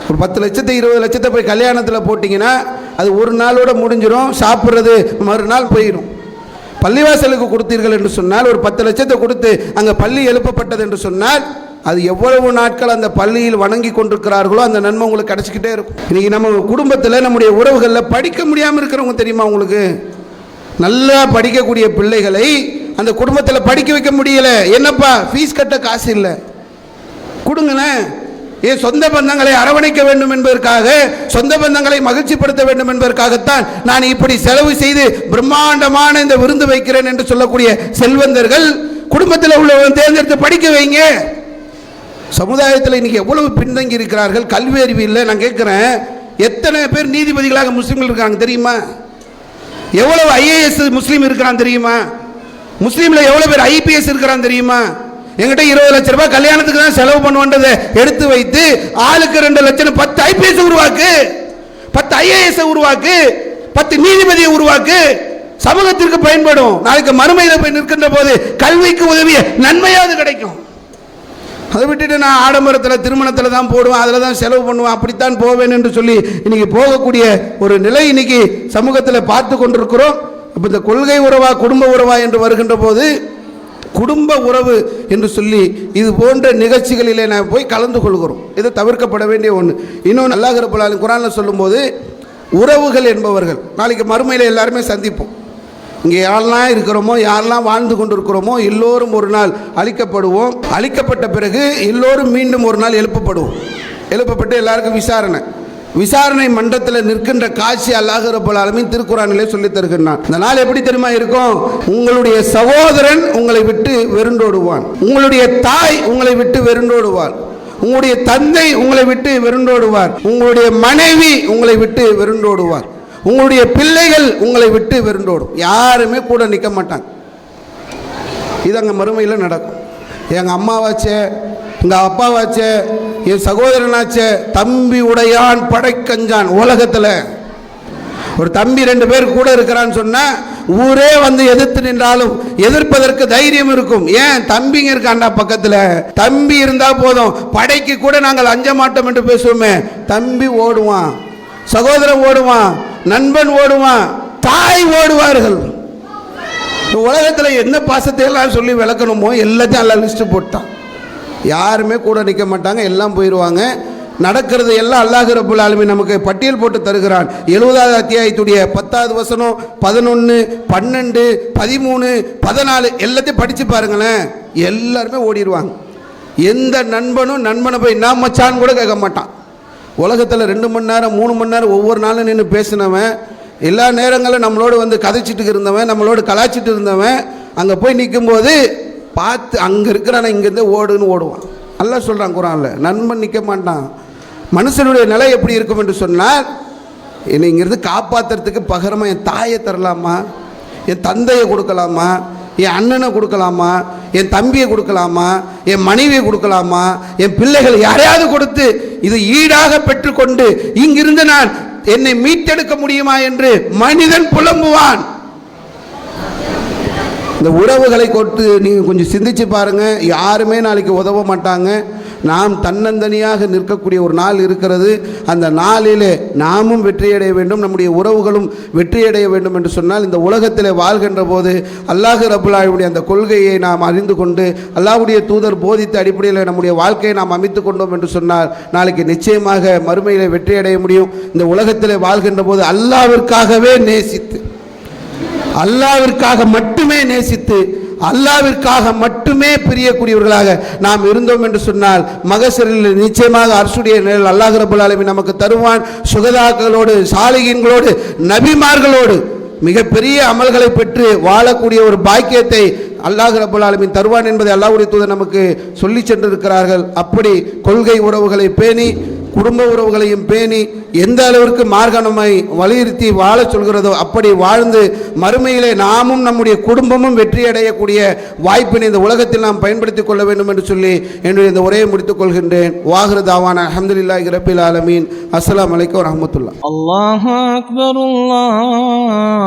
ஒரு 10 லட்சத்தை 20 லட்சத்தை போய் கல்யாணத்தில் போட்டிங்கன்னா அது ஒரு நாளோட முடிஞ்சிடும், சாப்பிட்றது மறுநாள் போயிடும். பள்ளிவாசலுக்கு கொடுத்தீர்கள் என்று சொன்னால், ஒரு 10 லட்சத்தை கொடுத்து அங்கே பள்ளி எழுப்பப்பட்டது என்று சொன்னால், அது எவ்வளவு நாட்கள் அந்த பள்ளியில் வணங்கி கொண்டிருக்கிறார்களோ அந்த நன்மை உங்களுக்கு கிடைச்சிக்கிட்டே இருக்கும். இன்னைக்கு நம்ம குடும்பத்தில் நம்முடைய உறவுகளில் படிக்க முடியாமல் இருக்கிறவங்க தெரியுமா உங்களுக்கு? நல்லா படிக்கக்கூடிய பிள்ளைகளை அந்த குடும்பத்தில் படிக்க வைக்க முடியலை. என்னப்பா ஃபீஸ் கட்ட காசு இல்லை, கொடுங்களேன். ஏன் சொந்த பந்தங்களை அரவணைக்க வேண்டும் என்பதற்காக, சொந்த பந்தங்களை மகிழ்ச்சிப்படுத்த வேண்டும் என்பதற்காகத்தான் நான் இப்படி செலவு செய்து பிரம்மாண்டமான இந்த விருந்து வைக்கிறேன் என்று சொல்லக்கூடிய செல்வந்தர்கள் குடும்பத்தில் உள்ளவங்க தேர்ந்தெடுத்து படிக்க வைங்க. சமுதாயத்தில் இன்னைக்கு எவ்வளவு பின்தங்கி இருக்கிறார்கள், கல்வி அறிவு இல்லை. நான் கேட்குறேன், எத்தனை பேர் நீதிபதிகளாக முஸ்லீம்கள் இருக்காங்க தெரியுமா? எவ்வளவு ஐஏஎஸ் முஸ்லீம் இருக்கிறான் தெரியுமா? முஸ்லீமில் எவ்வளோ பேர் ஐபிஎஸ் இருக்கிறான் தெரியுமா? எங்கிட்ட 20 லட்சம் ரூபாய் கல்யாணத்துக்கு தான் செலவு பண்ணுவதை எடுத்து வைத்து ஆளுக்கு 2 லட்சம் 10 ஐபிஎஸ் உருவாக்கு, 10 ஐஏஎஸ் உருவாக்கு, 10 நீதிபதியை உருவாக்கு. சமூகத்திற்கு பயன்படும். நாளைக்கு மறுமையில் போய் நிற்கின்ற போது கல்விக்கு உதவிய நன்மையாவது கிடைக்கும். அதை விட்டுட்டு நான் ஆடம்பரத்தில் திருமணத்தில் தான் போடுவேன், அதில் தான் செலவு பண்ணுவேன், அப்படித்தான் போவேன் என்று சொல்லி இன்னைக்கு போகக்கூடிய ஒரு நிலை இன்னைக்கு சமூகத்தில் பார்த்து கொண்டிருக்கிறோம். இப்போ இந்த கொள்கை உறவா குடும்ப உறவா என்று வருகின்ற போது, குடும்ப உறவு என்று சொல்லி இது போன்ற நிகழ்ச்சிகளிலே நான் போய் கலந்து கொள்கிறோம். இது தவிர்க்கப்பட வேண்டிய ஒன்று. இன்னொன்று அல்லாஹ் ரப்பல் ஆலமீன் குர்ஆனில் சொல்லும்போது, உறவுகள் என்பவர்கள் நாளைக்கு மறுமையில் எல்லாருமே சந்திப்போம். இங்கே யாரெல்லாம் இருக்கிறோமோ, யாரெல்லாம் வாழ்ந்து கொண்டிருக்கிறோமோ எல்லோரும் ஒரு நாள் அழிக்கப்படுவோம். அழிக்கப்பட்ட பிறகு எல்லோரும் மீண்டும் ஒரு நாள் எழுப்பப்படுவோம். எழுப்பப்பட்டு எல்லாருக்கும் விசாரணை மன்றத்தில் நிற்கின்ற காட்சி அல்லாஹ் ரப்பல் ஆலமீன் திருக்குர்ஆனிலே சொல்லி தருகிறான். இந்த நாள் எப்படி தெரியுமா இருக்கும்? உங்களுடைய சகோதரன் உங்களை விட்டு வெறுண்டோடுவான், உங்களுடைய தாய் உங்களை விட்டு வெறுண்டோடுவார், உங்களுடைய தந்தை உங்களை விட்டு வெறுண்டோடுவார், உங்களுடைய மனைவி உங்களை விட்டு வெறுண்டோடுவார், உங்களுடைய பிள்ளைகள் உங்களை விட்டு வெறுண்டோடும். யாருமே கூட நிற்க மாட்டாங்க. இது அங்கே மறுமையில் நடக்கும். எங்கள் அம்மாவாச்சே, எங்கள் அப்பாவாச்சே, என் சகோதரனாச்சே, தம்பி உடையான் படைக்கஞ்சான். உலகத்தில் ஒரு தம்பி 2 பேர் கூட இருக்கிறான்னு சொன்னால் ஊரே வந்து எதிர்த்து நின்றாலும் எதிர்ப்பதற்கு தைரியம் இருக்கும். ஏன்? தம்பிங்க இருக்காண்டா பக்கத்தில். தம்பி இருந்தால் போதும், படைக்கு கூட நாங்கள் அஞ்ச மாட்டோம் என்று பேசுவோமே. தம்பி ஓடுவான், சகோதரன் ஓடுவான், நண்பன் ஓடுவான், தாய் ஓடுவார்கள். உலகத்தில் என்ன பாசத்தை எல்லாம் சொல்லி விளக்கணுமோ எல்லாத்தையும் எல்லாம் லிஸ்ட்டு போட்டான். யாருமே கூட நிற்க மாட்டாங்க, எல்லாம் போயிடுவாங்க. நடக்கிறது எல்லாம் அல்லாஹ் ரப்புல் ஆலமீன் நமக்கு பட்டியல் போட்டு தருகிறான். 70வது அத்தியாயத்துடைய 10வது வசனம், 11, 12, 13, 14 எல்லாத்தையும் படிச்சு பாருங்களேன். எல்லாருமே ஓடிடுவாங்க. எந்த நண்பனும் நண்பனை போய் நான் மச்சான்னு கூட கேட்க மாட்டான். உலகத்தில் 2 மணி நேரம் 3 மணி நேரம் ஒவ்வொரு நாளும் நின்று பேசினவன், எல்லா நேரங்களும் நம்மளோடு வந்து கதைச்சிட்டு இருந்தவன், நம்மளோடு கலாச்சிட்டு இருந்தவன், அங்கே போய் நிற்கும்போது பார்த்து அங்கே இருக்கிறான இங்கேருந்து ஓடுன்னு ஓடுவான். அல்லாஹ் சொல்கிறான் குர்ஆன்ல, நண்பன் நிற்க மாட்டான். மனுஷனுடைய நிலை எப்படி இருக்கும் என்று சொன்னால், என்னை இங்கிருந்து காப்பாற்றுறதுக்கு பகரமாக என் தாயை தரலாமா, என் தந்தையை கொடுக்கலாமா, என் அண்ணனை கொடுக்கலாமா, என் தம்பியை கொடுக்கலாமா, என் மனைவியை கொடுக்கலாமா, என் பிள்ளைகள் யாரையாவது கொடுத்து இது ஈடாக பெற்றுக்கொண்டு இங்கிருந்து நான் என்னை மீட்டெடுக்க முடியுமா என்று மனிதன் புலம்புவான். இந்த உறவுகளை கொண்டு நீங்கள் கொஞ்சம் சிந்திச்சு பாருங்க. யாருமே நாளைக்கு உதவ மாட்டாங்க. நாம் தன்னந்தனியாக நிற்கக்கூடிய ஒரு நாள் இருக்கிறது. அந்த நாளிலே நாமும் வெற்றியடைய வேண்டும், நம்முடைய உறவுகளும் வெற்றியடைய வேண்டும் என்று சொன்னால், இந்த உலகத்தில் வாழ்கின்ற போது அல்லாஹ் ரப்புல் ஆலமீனுடைய அந்த கொள்கையை நாம் அறிந்து கொண்டு அல்லாஹ்வுடைய தூதர் போதித்த அடிப்படையில் நம்முடைய வாழ்க்கையை நாம் அமைத்து கொண்டோம் என்று சொன்னால், நாளைக்கு நிச்சயமாக மறுமையிலே வெற்றியடைய முடியும். இந்த உலகத்தில் வாழ்கின்ற போது அல்லாஹ்விற்காகவே நேசித்து, அல்லாஹ்விற்காக மட்டுமே நேசித்து, அல்லாஹ்விற்காக மட்டுமே பிரியக்கூடியவர்களாக நாம் இருந்தோம் என்று சொன்னால், மகசரில் நிச்சயமாக அர்சுடைய நிழல் அல்லாஹ் ரப்புல் ஆலமீன் நமக்கு தருவான். சுகதாக்களோடு, சாலிகீன்களோடு, நபிமார்களோடு மிகப்பெரிய அமல்களை பெற்று வாழக்கூடிய ஒரு பாக்கியத்தை அல்லாஹ் ரப்புல் ஆலமீன் தருவான் என்பதை அல்லாஹ்வுடைய தூதர் நமக்கு சொல்லி சென்றிருக்கிறார்கள். அப்படி கொள்கை உறவுகளை பேணி, குடும்ப உறவுகளையும் பேணி, எந்த அளவிற்கு மார்க்கம் நம்மை வலியுறுத்தி வாழ சொல்கிறதோ அப்படி வாழ்ந்து மறுமையிலே நாமும் நம்முடைய குடும்பமும் வெற்றி அடையக்கூடிய வாய்ப்பினை இந்த உலகத்தில் நாம் பயன்படுத்திக் கொள்ள வேண்டும் என்று சொல்லி என்னுடைய இந்த உரையை முடித்துக் கொள்கின்றேன். வாஹிரு தாவானா அல்ஹம்துலில்லாஹி ரப்பில் ஆலமீன். அஸ்ஸலாமு அலைக்கும் வரஹ்மத்துல்லாஹ். அல்லாஹு அக்பர், அல்லாஹ்